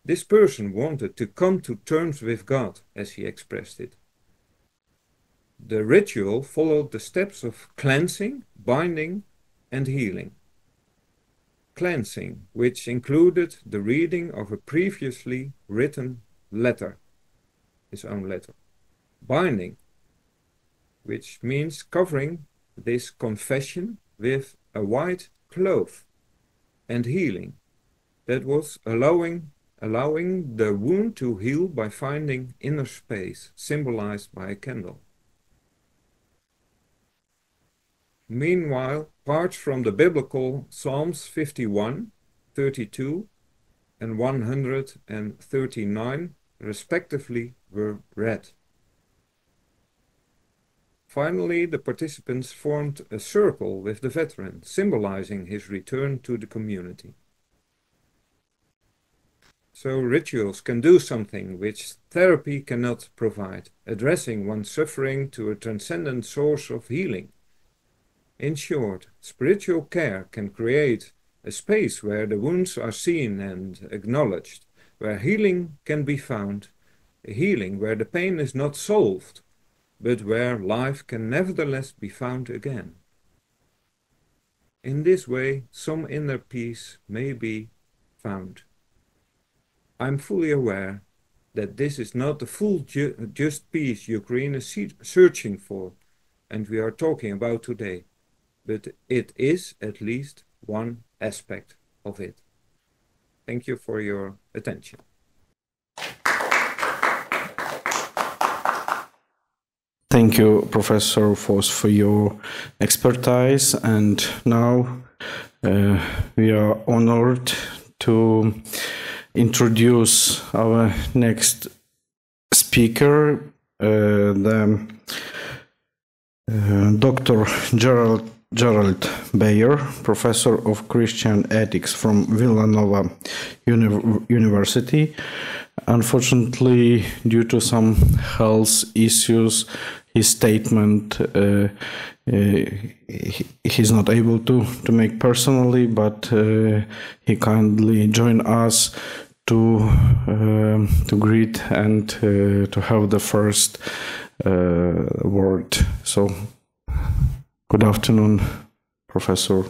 This person wanted to come to terms with God, as he expressed it. The ritual followed the steps of cleansing, binding, and healing. Cleansing, which included the reading of a previously written letter, his own letter. Binding, which means covering this confession with a white cloth. And healing, that was allowing the wound to heal by finding inner space, symbolized by a candle. Meanwhile, parts from the biblical Psalms 51, 32, and 139 respectively were read. Finally, the participants formed a circle with the veteran, symbolizing his return to the community. So rituals can do something which therapy cannot provide, addressing one's suffering to a transcendent source of healing. In short, spiritual care can create a space where the wounds are seen and acknowledged, where healing can be found, a healing where the pain is not solved, but where life can nevertheless be found again. In this way, some inner peace may be found. I'm fully aware that this is not the full just peace Ukraine is searching for, and we are talking about today, but it is at least one aspect of it. Thank you for your attention. Thank you, Professor Voss, for your expertise. And now we are honored to introduce our next speaker, Dr. Gerald Bayer, Professor of Christian Ethics from Villanova University. Unfortunately, due to some health issues, his statement he's not able to make personally, but he kindly joined us to greet and to have the first word. So, good afternoon, Professor.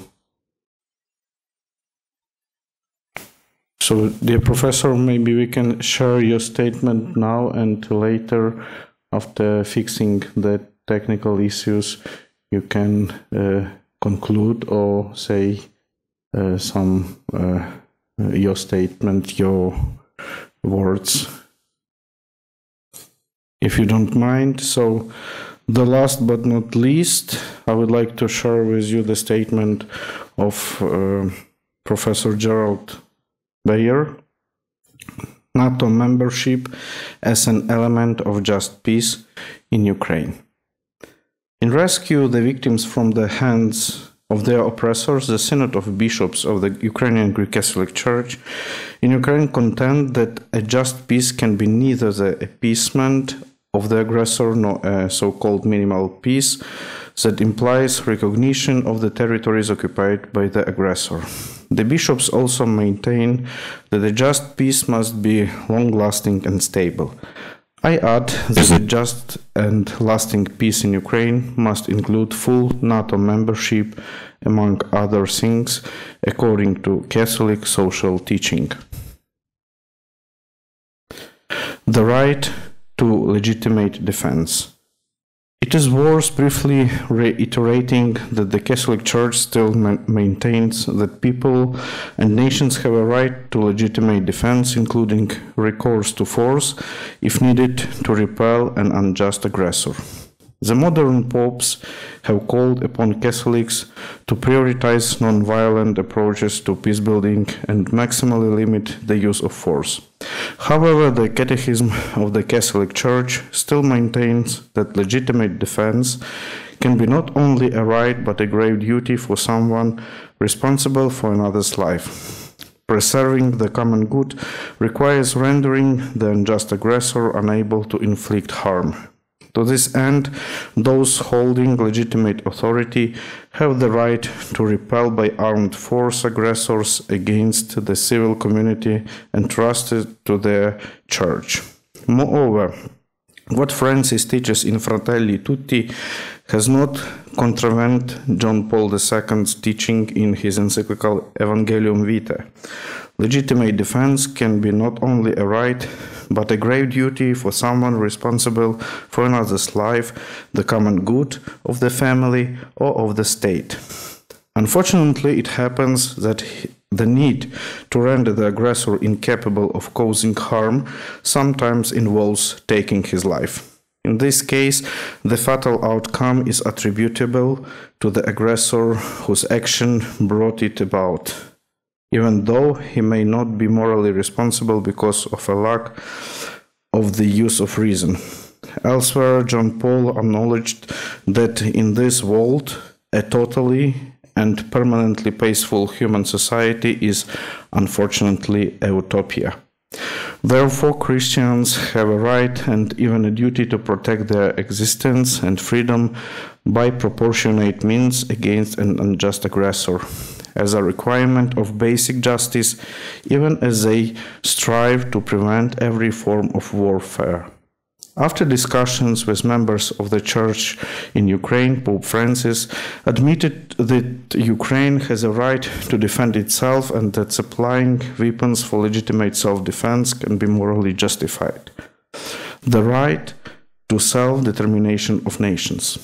So, dear Professor, maybe we can share your statement now, and later, after fixing the technical issues, you can conclude or say some your statement, your words, if you don't mind. So, the last but not least, I would like to share with you the statement of Professor Gerald Bayer. NATO membership as an element of just peace in Ukraine. In rescue the victims from the hands of their oppressors, the Synod of Bishops of the Ukrainian Greek Catholic Church in Ukraine contend that a just peace can be neither the appeasement of the aggressor nor a so-called minimal peace that implies recognition of the territories occupied by the aggressor. The bishops also maintain that a just peace must be long-lasting and stable. I add that a just and lasting peace in Ukraine must include full NATO membership, among other things, according to Catholic social teaching. The right to legitimate defense. It is worth briefly reiterating that the Catholic Church still maintains that people and nations have a right to legitimate defense, including recourse to force, if needed, to repel an unjust aggressor. The modern popes have called upon Catholics to prioritize non-violent approaches to peacebuilding and maximally limit the use of force. However, the Catechism of the Catholic Church still maintains that legitimate defense can be not only a right but a grave duty for someone responsible for another's life. Preserving the common good requires rendering the unjust aggressor unable to inflict harm. To this end, those holding legitimate authority have the right to repel by armed force aggressors against the civil community entrusted to their church. Moreover, what Francis teaches in Fratelli Tutti has not contravened John Paul II's teaching in his encyclical Evangelium Vitae. Legitimate defense can be not only a right, but a grave duty for someone responsible for another's life, the common good of the family or of the state. Unfortunately, it happens that the need to render the aggressor incapable of causing harm sometimes involves taking his life. In this case, the fatal outcome is attributable to the aggressor whose action brought it about, even though he may not be morally responsible because of a lack of the use of reason. Elsewhere, John Paul acknowledged that in this world, a totally and permanently peaceful human society is unfortunately a utopia. Therefore, Christians have a right and even a duty to protect their existence and freedom by proportionate means against an unjust aggressor, as a requirement of basic justice, even as they strive to prevent every form of warfare. After discussions with members of the Church in Ukraine, Pope Francis admitted that Ukraine has a right to defend itself and that supplying weapons for legitimate self-defense can be morally justified. The right to self-determination of nations.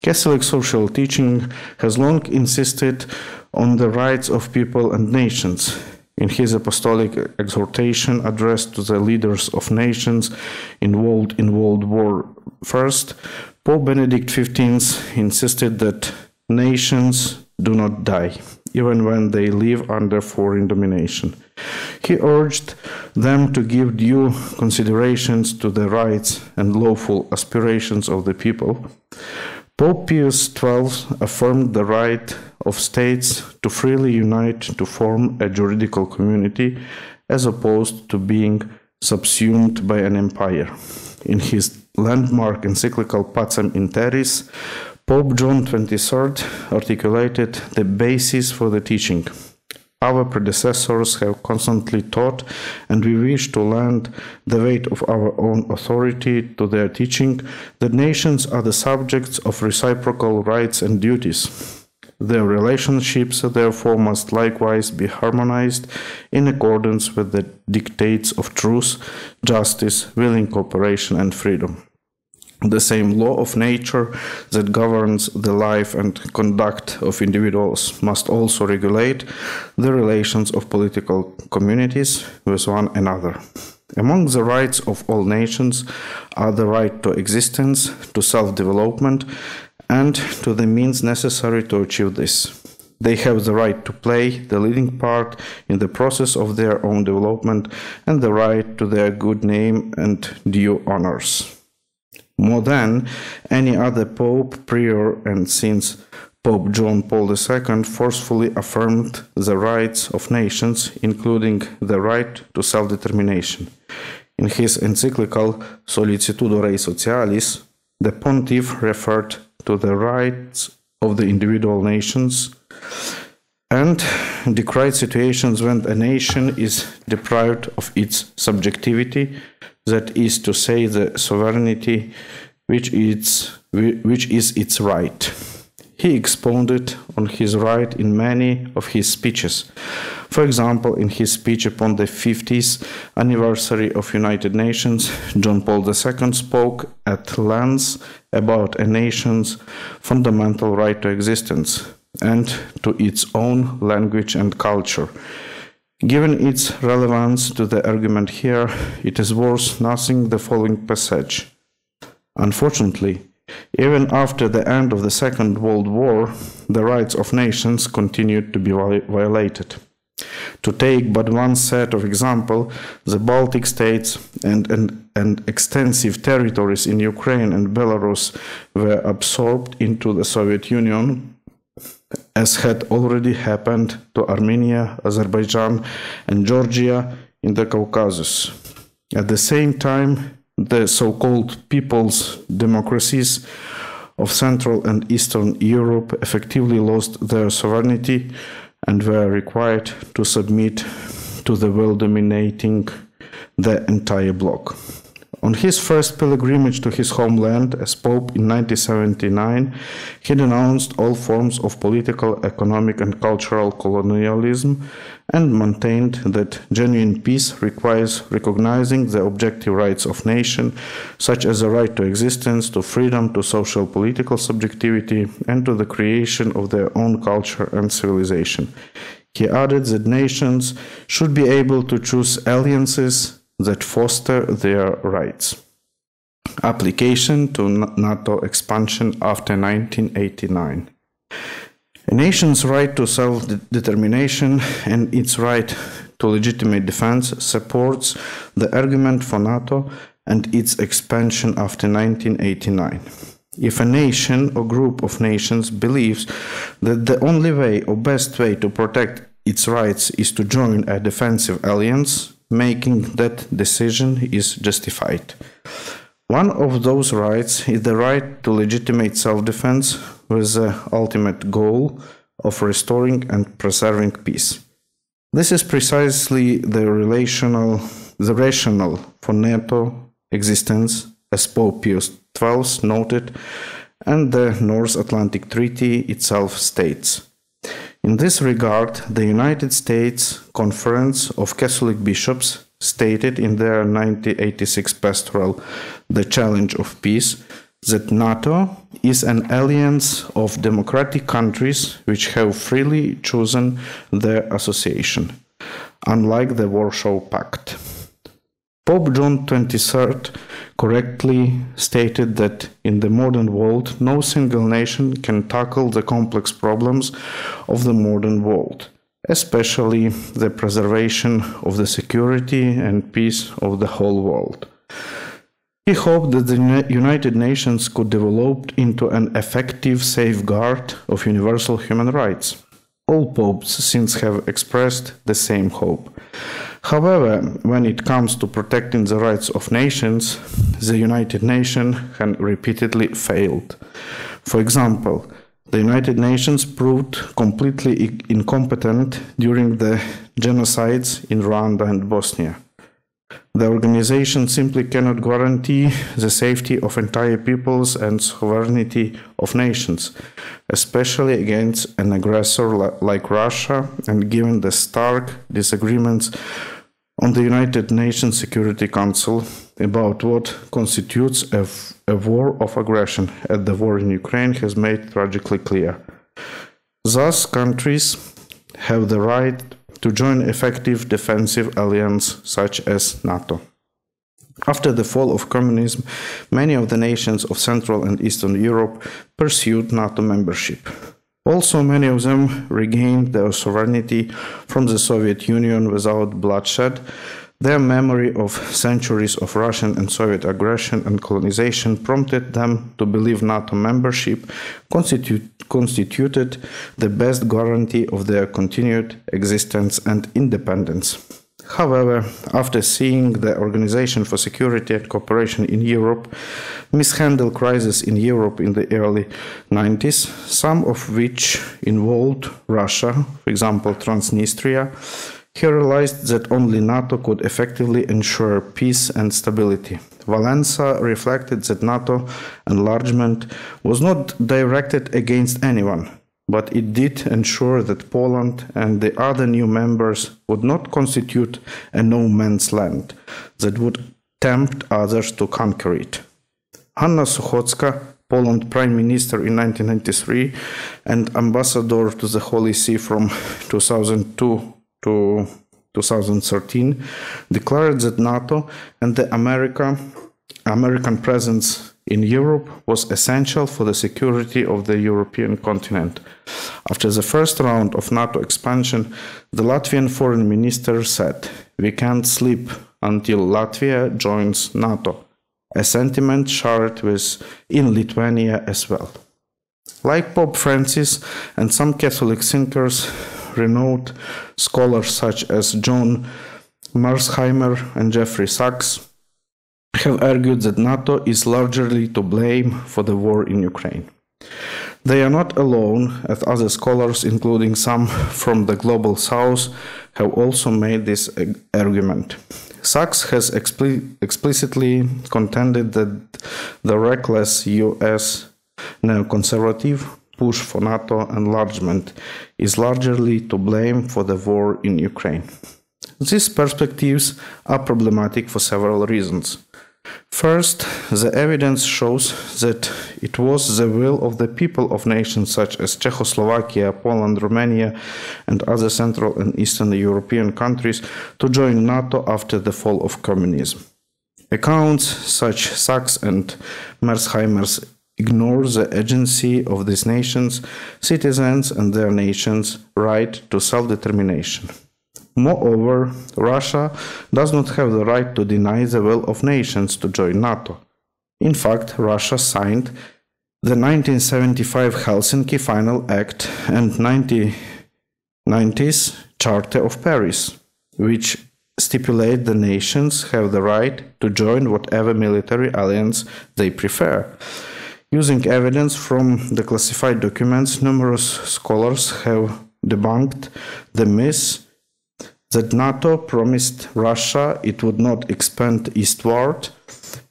Catholic social teaching has long insisted on the rights of people and nations. In his apostolic exhortation addressed to the leaders of nations involved in World War I, Pope Benedict XV insisted that nations do not die, even when they live under foreign domination. He urged them to give due considerations to the rights and lawful aspirations of the people. Pope Pius XII affirmed the right of states to freely unite to form a juridical community, as opposed to being subsumed by an empire. In his landmark encyclical Pacem in Terris, Pope John XXIII articulated the basis for the teaching. Our predecessors have constantly taught, and we wish to lend the weight of our own authority to their teaching, that nations are the subjects of reciprocal rights and duties. Their relationships, therefore, must likewise be harmonized in accordance with the dictates of truth, justice, willing cooperation, and freedom. The same law of nature that governs the life and conduct of individuals must also regulate the relations of political communities with one another. Among the rights of all nations are the right to existence, to self-development, and to the means necessary to achieve this. They have the right to play the leading part in the process of their own development and the right to their good name and due honors. More than any other pope, prior, and since Pope John Paul II forcefully affirmed the rights of nations, including the right to self-determination. In his encyclical Solicitudo Rei Socialis, the pontiff referred to the rights of the individual nations and decried situations when a nation is deprived of its subjectivity, that is to say, the sovereignty which is its right. He expounded on his right in many of his speeches. For example, in his speech upon the 50th anniversary of United Nations, John Paul II spoke at length about a nation's fundamental right to existence and to its own language and culture. Given its relevance to the argument here, it is worth noting the following passage. Unfortunately, even after the end of the Second World War, the rights of nations continued to be violated. To take but one set of examples, the Baltic states and extensive territories in Ukraine and Belarus were absorbed into the Soviet Union, as had already happened to Armenia, Azerbaijan, and Georgia in the Caucasus. At the same time, the so-called people's democracies of Central and Eastern Europe effectively lost their sovereignty and were required to submit to the will dominating the entire bloc. On his first pilgrimage to his homeland as Pope in 1979, he denounced all forms of political, economic, and cultural colonialism and maintained that genuine peace requires recognizing the objective rights of nations, such as the right to existence, to freedom, to social political subjectivity, and to the creation of their own culture and civilization. He added that nations should be able to choose alliances that foster their rights. Application to NATO expansion after 1989. A nation's right to self-determination and its right to legitimate defense supports the argument for NATO and its expansion after 1989. If a nation or group of nations believes that the only way or best way to protect its rights is to join a defensive alliance, making that decision is justified. One of those rights is the right to legitimate self-defense with the ultimate goal of restoring and preserving peace. This is precisely the rationale for NATO existence, as Pope Pius XII noted, and the North Atlantic Treaty itself states. In this regard, the United States Conference of Catholic Bishops stated in their 1986 pastoral, The Challenge of Peace, that NATO is an alliance of democratic countries which have freely chosen their association, unlike the Warsaw Pact. Pope John XXIII correctly stated that in the modern world, no single nation can tackle the complex problems of the modern world, especially the preservation of the security and peace of the whole world. He hoped that the United Nations could develop into an effective safeguard of universal human rights. All popes since have expressed the same hope. However, when it comes to protecting the rights of nations, the United Nations have repeatedly failed. For example, the United Nations proved completely incompetent during the genocides in Rwanda and Bosnia. The organization simply cannot guarantee the safety of entire peoples and sovereignty of nations, especially against an aggressor like Russia, and given the stark disagreements on the United Nations Security Council about what constitutes a war of aggression, as the war in Ukraine has made tragically clear. Thus, countries have the right to join effective defensive alliances such as NATO. After the fall of communism, many of the nations of Central and Eastern Europe pursued NATO membership. Also, many of them regained their sovereignty from the Soviet Union without bloodshed. Their memory of centuries of Russian and Soviet aggression and colonization prompted them to believe NATO membership constituted the best guarantee of their continued existence and independence. However, after seeing the Organization for Security and Cooperation in Europe mishandle crises in Europe in the early 90s, some of which involved Russia, for example Transnistria, he realized that only NATO could effectively ensure peace and stability. Valenza reflected that NATO enlargement was not directed against anyone, but it did ensure that Poland and the other new members would not constitute a no-man's land that would tempt others to conquer it. Anna Suchocka, Poland Prime Minister in 1993 and Ambassador to the Holy See from 2002 to 2013, declared that NATO and the American presence in Europe was essential for the security of the European continent. After the first round of NATO expansion, the Latvian foreign minister said, "We can't sleep until Latvia joins NATO," a sentiment shared in Lithuania as well. Like Pope Francis and some Catholic thinkers, renowned scholars such as John Mersheimer and Jeffrey Sachs have argued that NATO is largely to blame for the war in Ukraine. They are not alone, as other scholars, including some from the Global South, have also made this argument. Sachs has explicitly contended that the reckless US neoconservative push for NATO enlargement is largely to blame for the war in Ukraine. These perspectives are problematic for several reasons. First, the evidence shows that it was the will of the people of nations such as Czechoslovakia, Poland, Romania, and other Central and Eastern European countries to join NATO after the fall of communism. Accounts such as Sachs and Mersheimer's ignore the agency of these nations, citizens, and their nations' right to self-determination. Moreover, Russia does not have the right to deny the will of nations to join NATO. In fact, Russia signed the 1975 Helsinki Final Act and 1990s Charter of Paris, which stipulate the nations have the right to join whatever military alliance they prefer. Using evidence from the classified documents, numerous scholars have debunked the myth that NATO promised Russia it would not expand eastward,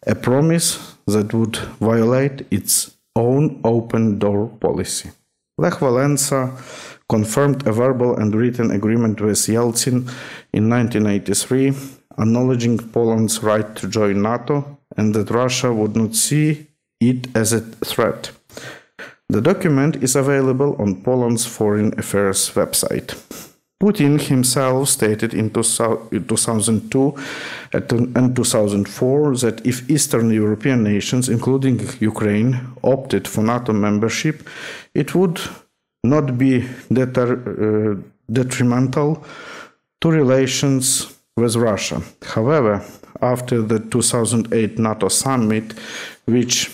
a promise that would violate its own open door policy. Lech Walesa confirmed a verbal and written agreement with Yeltsin in 1983, acknowledging Poland's right to join NATO and that Russia would not see it as a threat. The document is available on Poland's Foreign Affairs website. Putin himself stated in 2002 and 2004 that if Eastern European nations, including Ukraine, opted for NATO membership, it would not be detrimental to relations with Russia. However, after the 2008 NATO summit, which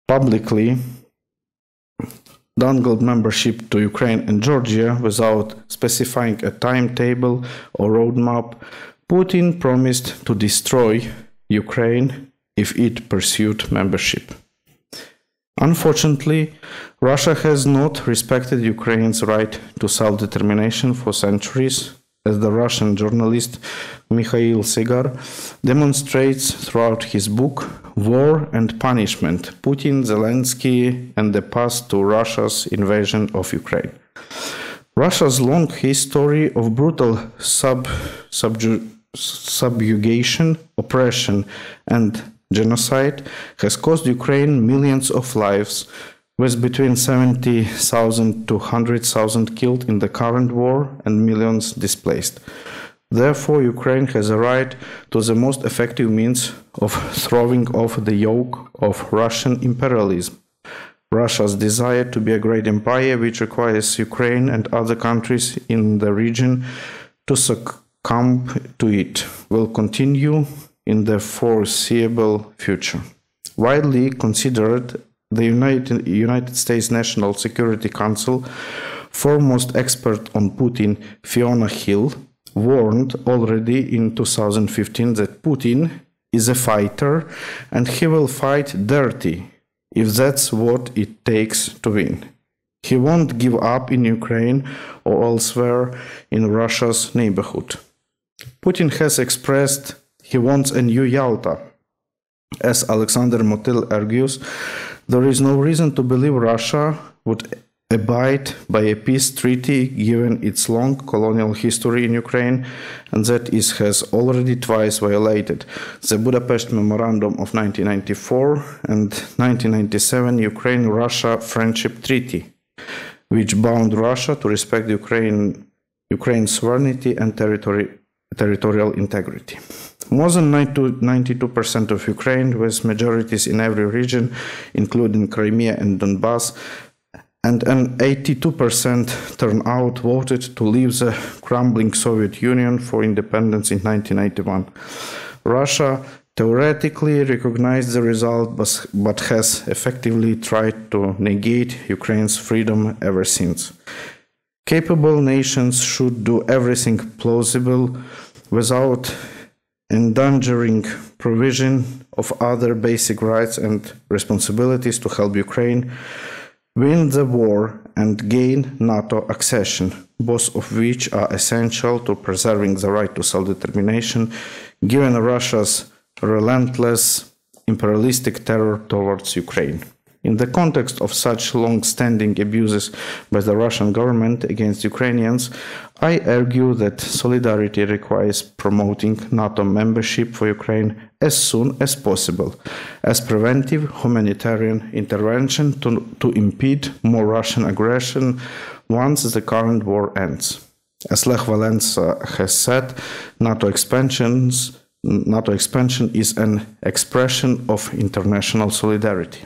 publicly dangled membership to Ukraine and Georgia without specifying a timetable or roadmap, Putin promised to destroy Ukraine if it pursued membership. Unfortunately, Russia has not respected Ukraine's right to self-determination for centuries, as the Russian journalist Mikhail Sigar demonstrates throughout his book War and Punishment: Putin, Zelensky, and the Path to Russia's Invasion of Ukraine. Russia's long history of brutal subjugation, oppression, and genocide has cost Ukraine millions of lives, with between 70,000 to 100,000 killed in the current war and millions displaced. Therefore, Ukraine has a right to the most effective means of throwing off the yoke of Russian imperialism. Russia's desire to be a great empire, which requires Ukraine and other countries in the region to succumb to it, will continue in the foreseeable future. Widely considered, the United States National Security Council foremost expert on Putin, Fiona Hill, warned already in 2015 that Putin is a fighter and he will fight dirty if that's what it takes to win. He won't give up in Ukraine or elsewhere in Russia's neighborhood. Putin has expressed he wants a new Yalta. As Alexander Motyl argues, there is no reason to believe Russia would abide by a peace treaty given its long colonial history in Ukraine, and that it has already twice violated the Budapest Memorandum of 1994 and 1997 Ukraine-Russia Friendship Treaty, which bound Russia to respect Ukraine's sovereignty and territorial integrity. More than 92% of Ukraine, with majorities in every region, including Crimea and Donbass, and an 82% turnout voted to leave the crumbling Soviet Union for independence in 1991. Russia theoretically recognized the result, but has effectively tried to negate Ukraine's freedom ever since. Capable nations should do everything plausible without endangering provision of other basic rights and responsibilities to help Ukraine win the war and gain NATO accession, both of which are essential to preserving the right to self-determination, given Russia's relentless imperialistic terror towards Ukraine. In the context of such long-standing abuses by the Russian government against Ukrainians, I argue that solidarity requires promoting NATO membership for Ukraine as soon as possible, as preventive humanitarian intervention to impede more Russian aggression once the current war ends. As Lech Walesa has said, NATO expansion is an expression of international solidarity.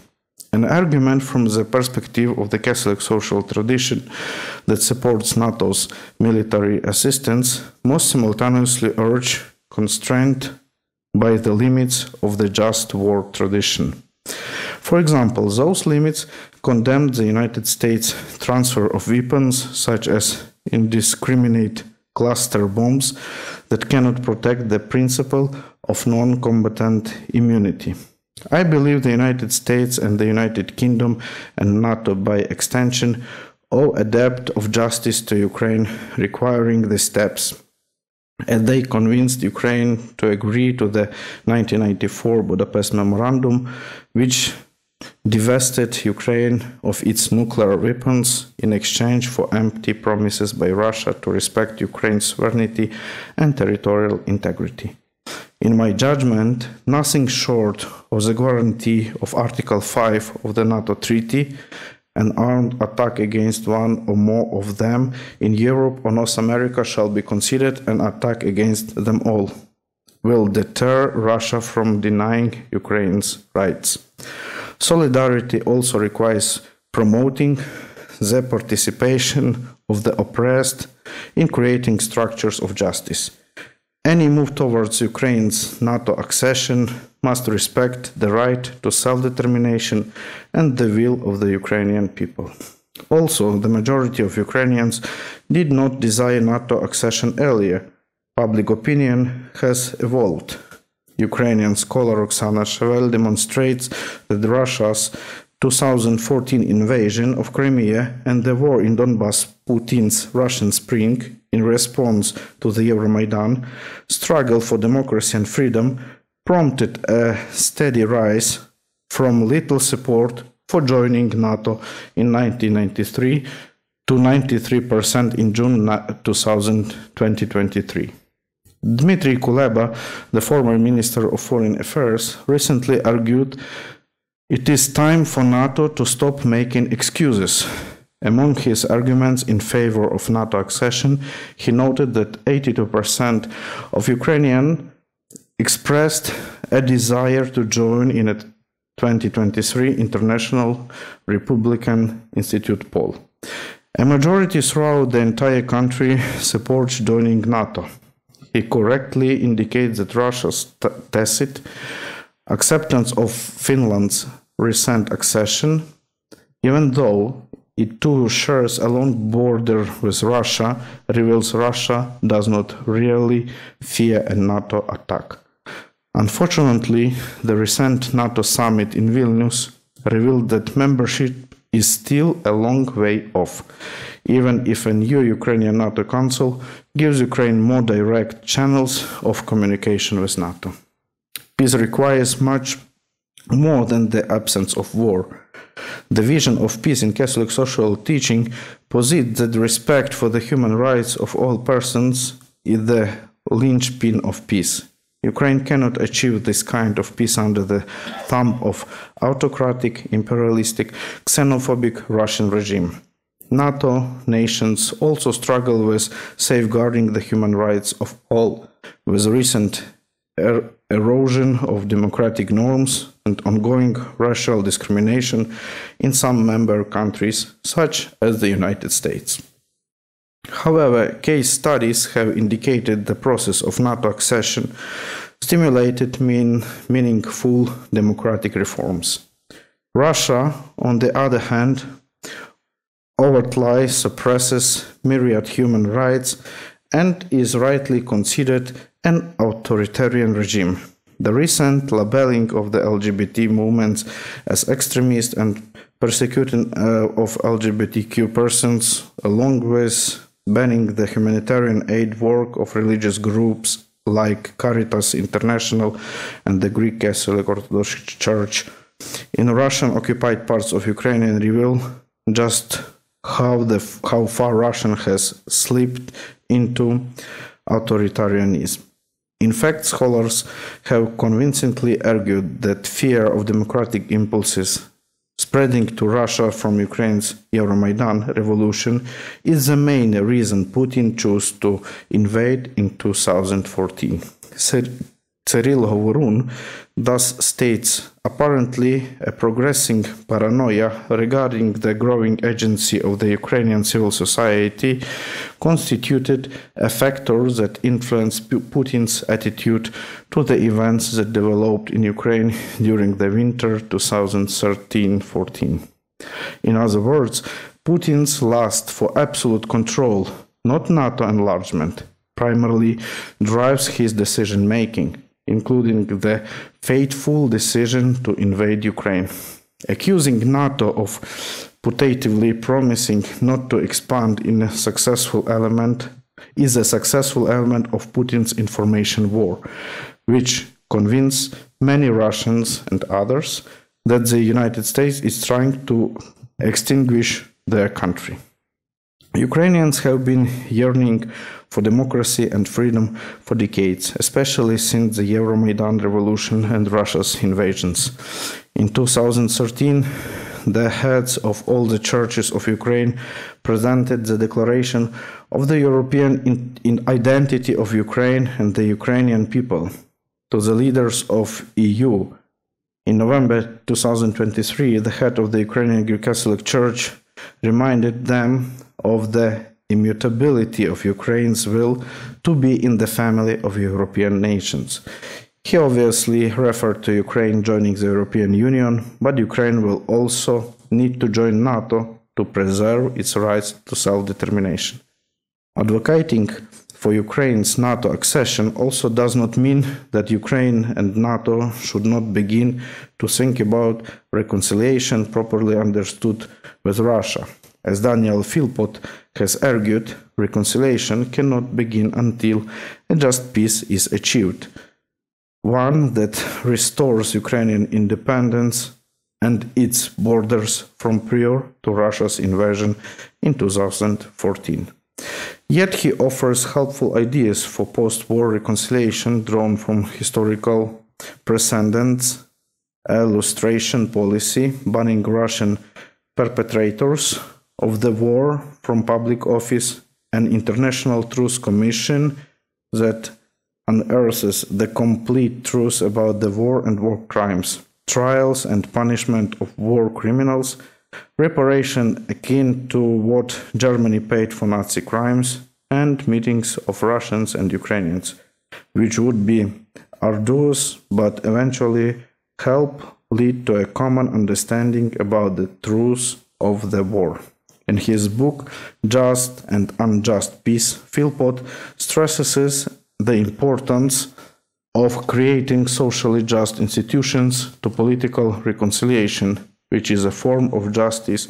An argument from the perspective of the Catholic social tradition that supports NATO's military assistance must simultaneously urge constraint by the limits of the just war tradition. For example, those limits condemned the United States' transfer of weapons such as indiscriminate cluster bombs that cannot protect the principle of non-combatant immunity. I believe the United States and the United Kingdom and NATO by extension owe a debt of justice to Ukraine requiring the steps. And they convinced Ukraine to agree to the 1994 Budapest Memorandum, which divested Ukraine of its nuclear weapons in exchange for empty promises by Russia to respect Ukraine's sovereignty and territorial integrity. In my judgment, nothing short of the guarantee of Article 5 of the NATO Treaty, an armed attack against one or more of them in Europe or North America shall be considered an attack against them all, will deter Russia from denying Ukraine's rights. Solidarity also requires promoting the participation of the oppressed in creating structures of justice. Any move towards Ukraine's NATO accession must respect the right to self-determination and the will of the Ukrainian people. Also, the majority of Ukrainians did not desire NATO accession earlier. Public opinion has evolved. Ukrainian scholar Oksana Shevel demonstrates that Russia's 2014 invasion of Crimea and the war in Donbass, Putin's Russian Spring, in response to the Euromaidan struggle for democracy and freedom, prompted a steady rise from little support for joining NATO in 1993 to 93% in June 2023. Dmitry Kuleba, the former Minister of Foreign Affairs, recently argued it is time for NATO to stop making excuses. Among his arguments in favor of NATO accession, he noted that 82% of Ukrainians expressed a desire to join in a 2023 International Republican Institute poll. A majority throughout the entire country supports joining NATO. He correctly indicates that Russia's tacit acceptance of Finland's recent accession, even though it too shares a long border with Russia, reveals Russia does not really fear a NATO attack. Unfortunately, the recent NATO summit in Vilnius revealed that membership is still a long way off, even if a new Ukrainian NATO Council gives Ukraine more direct channels of communication with NATO. Peace requires much more than the absence of war. The vision of peace in Catholic social teaching posits that respect for the human rights of all persons is the linchpin of peace. Ukraine cannot achieve this kind of peace under the thumb of autocratic, imperialistic, xenophobic Russian regime. NATO nations also struggle with safeguarding the human rights of all, with recent erosion of democratic norms and ongoing racial discrimination in some member countries, such as the United States. However, case studies have indicated the process of NATO accession stimulated meaningful democratic reforms. Russia, on the other hand, overtly suppresses myriad human rights and is rightly considered an authoritarian regime. The recent labeling of the LGBT movements as extremist and persecuting of LGBTQ persons, along with banning the humanitarian aid work of religious groups like Caritas International and the Greek Catholic Orthodox Church in Russian-occupied parts of Ukraine reveal just how far Russia has slipped into authoritarianism. In fact, scholars have convincingly argued that fear of democratic impulses spreading to Russia from Ukraine's Euromaidan revolution is the main reason Putin chose to invade in 2014. Cyril Hovorun thus states, apparently a progressing paranoia regarding the growing agency of the Ukrainian civil society constituted a factor that influenced Putin's attitude to the events that developed in Ukraine during the winter 2013-14. In other words, Putin's lust for absolute control, not NATO enlargement, primarily drives his decision-making, including the fateful decision to invade Ukraine. Accusing NATO of putatively promising not to expand is a successful element of Putin's information war, which convinced many Russians and others that the United States is trying to extinguish their country. Ukrainians have been yearning for democracy and freedom for decades, especially since the Euromaidan revolution and Russia's invasions. In 2013, the heads of all the churches of Ukraine presented the declaration of the European identity of Ukraine and the Ukrainian people to the leaders of EU. In November 2023, the head of the Ukrainian Greek Catholic Church reminded them of the immutability of Ukraine's will to be in the family of European nations. He obviously referred to Ukraine joining the European Union, but Ukraine will also need to join NATO to preserve its rights to self-determination. Advocating for Ukraine's NATO accession also does not mean that Ukraine and NATO should not begin to think about reconciliation properly understood with Russia. As Daniel Philpott has argued, reconciliation cannot begin until a just peace is achieved, one that restores Ukrainian independence and its borders from prior to Russia's invasion in 2014. Yet he offers helpful ideas for post-war reconciliation drawn from historical precedents, a lustration policy banning Russian perpetrators of the war from public office, an international truth commission that unearths the complete truth about the war and war crimes, trials and punishment of war criminals, reparation akin to what Germany paid for Nazi crimes, and meetings of Russians and Ukrainians, which would be arduous but eventually help lead to a common understanding about the truth of the war. In his book, Just and Unjust Peace, Philpott stresses the importance of creating socially just institutions to political reconciliation, which is a form of justice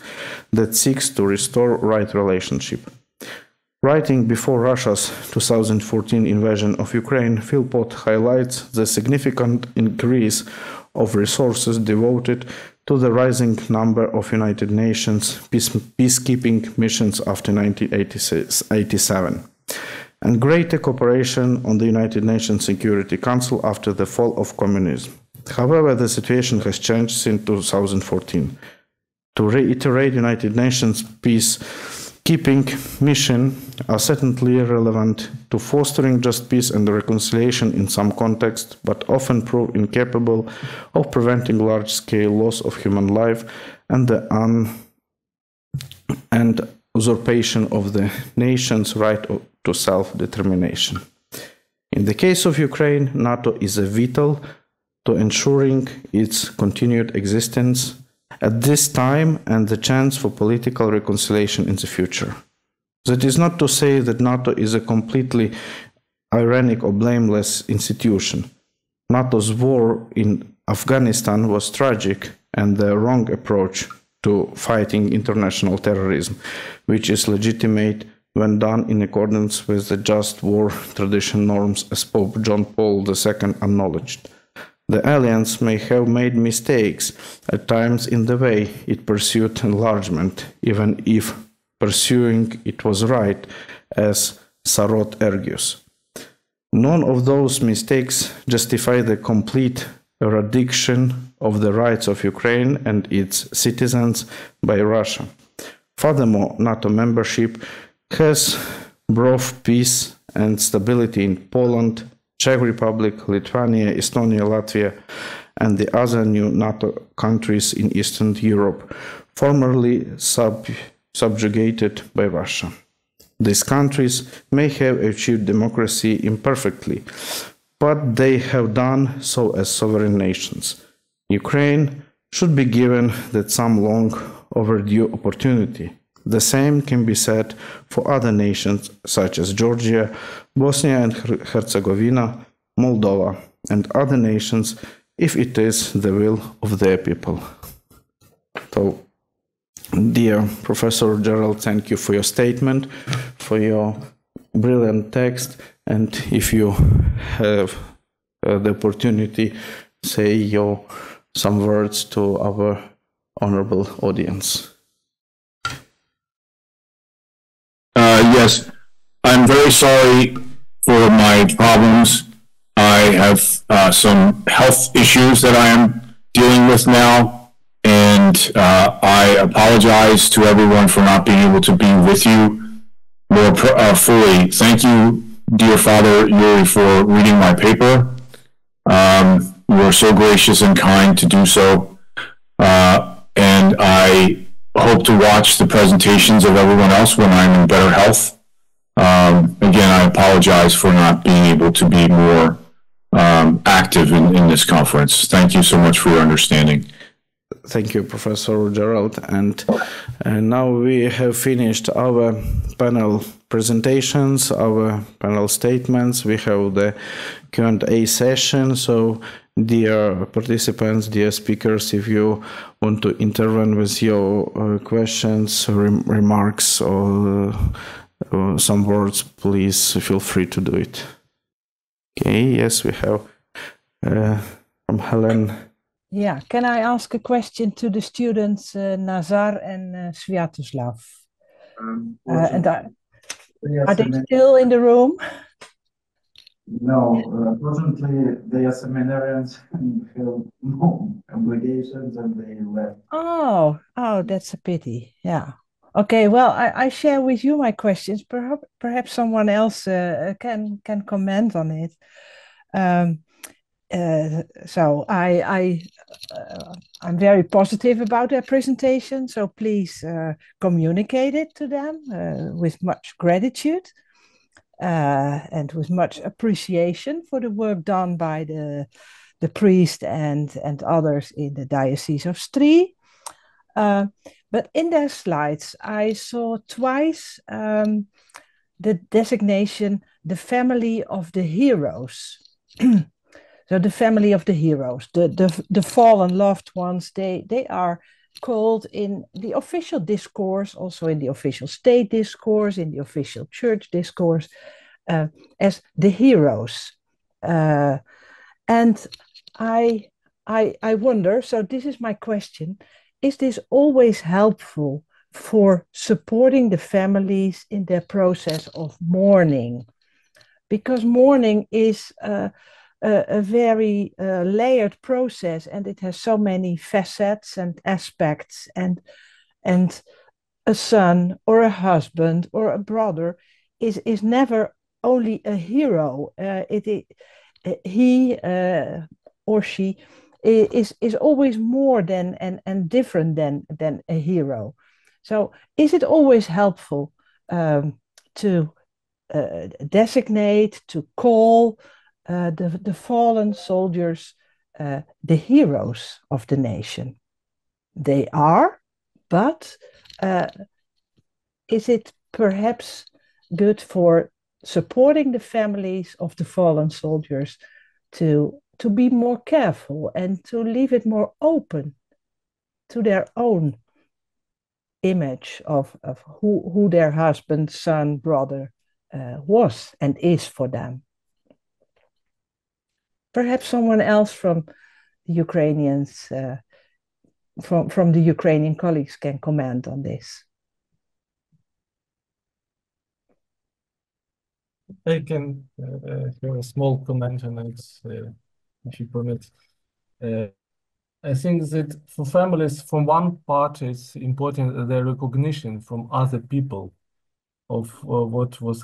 that seeks to restore right relationship. Writing before Russia's 2014 invasion of Ukraine, Philpott highlights the significant increase of resources devoted to the rising number of United Nations peacekeeping missions after 1987, and greater cooperation on the United Nations Security Council after the fall of communism. However, the situation has changed since 2014. To reiterate, United Nations peacekeeping missions are certainly relevant to fostering just peace and reconciliation in some contexts, but often prove incapable of preventing large-scale loss of human life and the usurpation of the nation's right to self-determination. In the case of Ukraine, NATO is vital to ensuring its continued existence at this time and the chance for political reconciliation in the future. That is not to say that NATO is a completely ironic or blameless institution. NATO's war in Afghanistan was tragic and the wrong approach to fighting international terrorism, which is legitimate when done in accordance with the just war tradition norms as Pope John Paul II acknowledged. The alliance may have made mistakes at times in the way it pursued enlargement, even if pursuing it was right, as Sarot argues. None of those mistakes justify the complete eradication of the rights of Ukraine and its citizens by Russia. Furthermore, NATO membership has brought peace and stability in Poland, Czech Republic, Lithuania, Estonia, Latvia, and the other new NATO countries in Eastern Europe, formerly subjugated by Russia. These countries may have achieved democracy imperfectly, but they have done so as sovereign nations. Ukraine should be given that some long overdue opportunity. The same can be said for other nations such as Georgia, Bosnia and Herzegovina, Moldova, and other nations if it is the will of their people. So, dear Professor Gerald, thank you for your statement, for your brilliant text, and if you have the opportunity, say some words to our honorable audience. Yes, I'm very sorry for my problems. I have some health issues that I am dealing with now, and I apologize to everyone for not being able to be with you more fully. Thank you, dear Father Yuri, for reading my paper. You were so gracious and kind to do so, and I hope to watch the presentations of everyone else when I'm in better health. Again, I apologize for not being able to be more active in this conference. Thank you so much for your understanding. Thank you, Professor Gerald. And now we have finished our panel presentations, our panel statements. We have the Q&A session. So, dear participants, dear speakers, if you want to intervene with your questions, remarks, or some words, please feel free to do it. Okay, yes, we have from Helen. Yeah, can I ask a question to the students Nazar and Sviatoslav? Are they still in the room? No, unfortunately, they are seminarians and have no obligations and they left. Oh, that's a pity. Yeah. Okay, well, I share with you my questions. Perhaps someone else can comment on it. So I'm very positive about their presentation. So please communicate it to them with much gratitude and with much appreciation for the work done by the priest and others in the Diocese of Stri. But in their slides, I saw twice the designation, the family of the heroes. So the family of the heroes, the fallen loved ones, they are called in the official discourse, also in the official state discourse, in the official church discourse, as the heroes. And I wonder, so this is my question, is this always helpful for supporting the families in their process of mourning? Because mourning is a very layered process, and it has so many facets and aspects, and a son or a husband or a brother is never only a hero. He or she is always more than and different than a hero. So is it always helpful to designate, to call the fallen soldiers the heroes of the nation? They are, but is it perhaps good for supporting the families of the fallen soldiers to be more careful and to leave it more open to their own image of who their husband, son, brother was and is for them? Perhaps someone else from the Ukrainians, from the Ukrainian colleagues, can comment on this. I can have a small comment on it, if you permit. I think that for families, from one part, it's important the recognition from other people of what was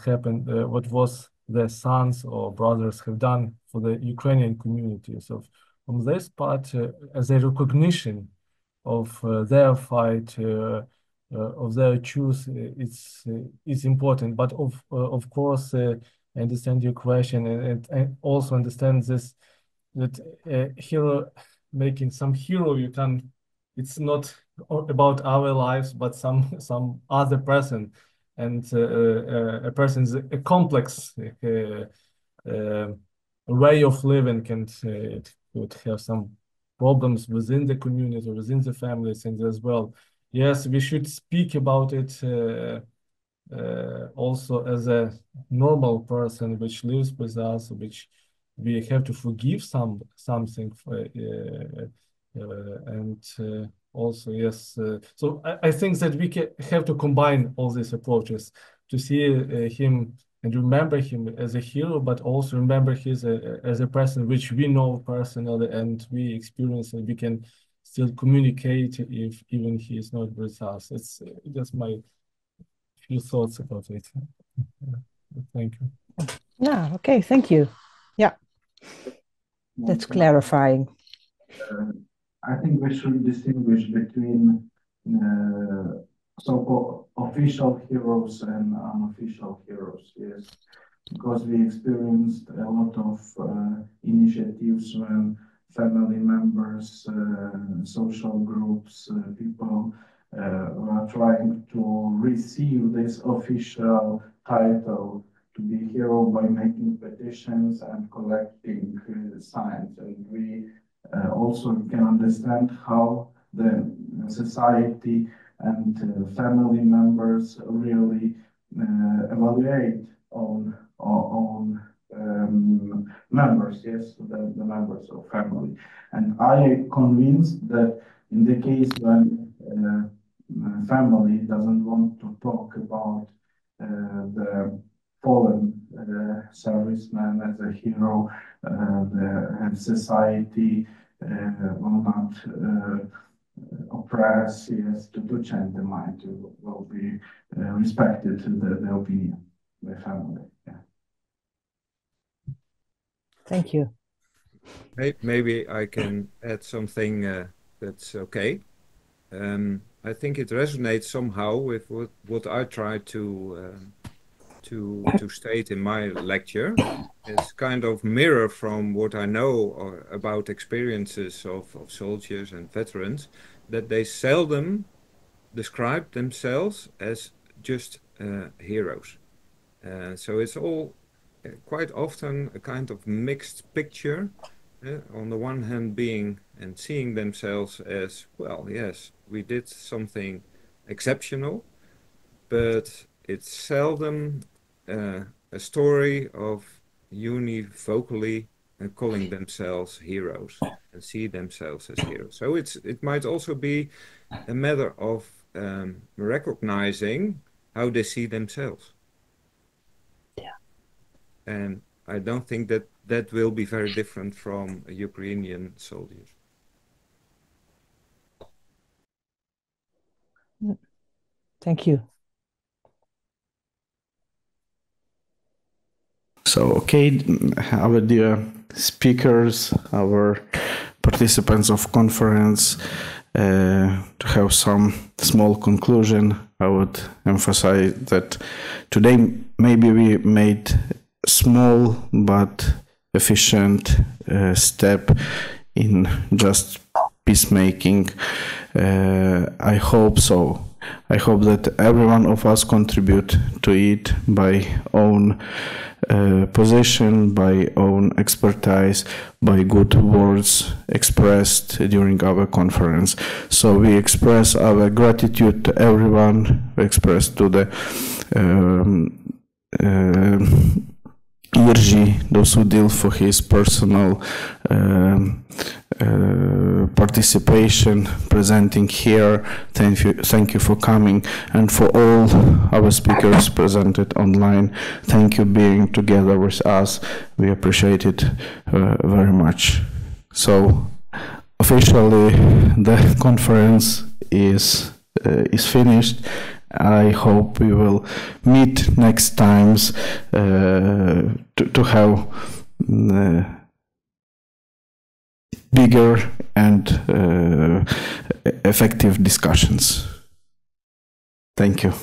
their sons or brothers have done for the Ukrainian community. So from this part, as a recognition of their fight, of their choice, it's important. But of course, I understand your question, and I also understand this, that hero, making some hero, you can, it's not about our lives, but some other person. And a person's a complex way of living it could have some problems within the community, within the families, and as well. Yes, we should speak about it also as a normal person which lives with us, which we have to forgive something, and also, yes. So I think that we have to combine all these approaches to see him and remember him as a hero, but also remember him as a person which we know personally and we experience, and we can still communicate if even he is not with us. It's just my few thoughts about it. Thank you. Yeah, okay, thank you. Yeah, that's clarifying. I think we should distinguish between so-called official heroes and unofficial heroes, yes, because we experienced a lot of initiatives when family members, social groups, people were trying to receive this official title to be hero by making petitions and collecting signs. And we also can understand how the society and family members really evaluate on members, yes, the members of family. And I am convinced that in the case when family doesn't want to talk about the fallen serviceman as a hero, the society will not oppress, yes, to change the mind, will be respected the opinion of the family. Yeah. Thank you. Maybe I can add something that's okay. I think it resonates somehow with what I try to state in my lecture. It's kind of mirror from what I know about experiences of soldiers and veterans, that they seldom describe themselves as just heroes. So it's all quite often a kind of mixed picture. On the one hand, being and seeing themselves as, well, yes, we did something exceptional, but it's seldom a story of univocally calling themselves heroes and see themselves as heroes. So it might also be a matter of recognizing how they see themselves. Yeah. And I don't think that will be very different from Ukrainian soldiers. Thank you. So, okay, our dear speakers, our participants of conference, to have some small conclusion, I would emphasize that today maybe we made small but efficient step in just peacemaking. I hope so. I hope that every one of us contribute to it by own position, by own expertise, by good words expressed during our conference. So we express our gratitude to everyone, we express to the Irji Dosudil for his personal participation, presenting here. Thank you for coming, and for all our speakers presented online. Thank you being together with us. We appreciate it very much. So officially, the conference is finished. I hope we will meet next times to have bigger and effective discussions. Thank you.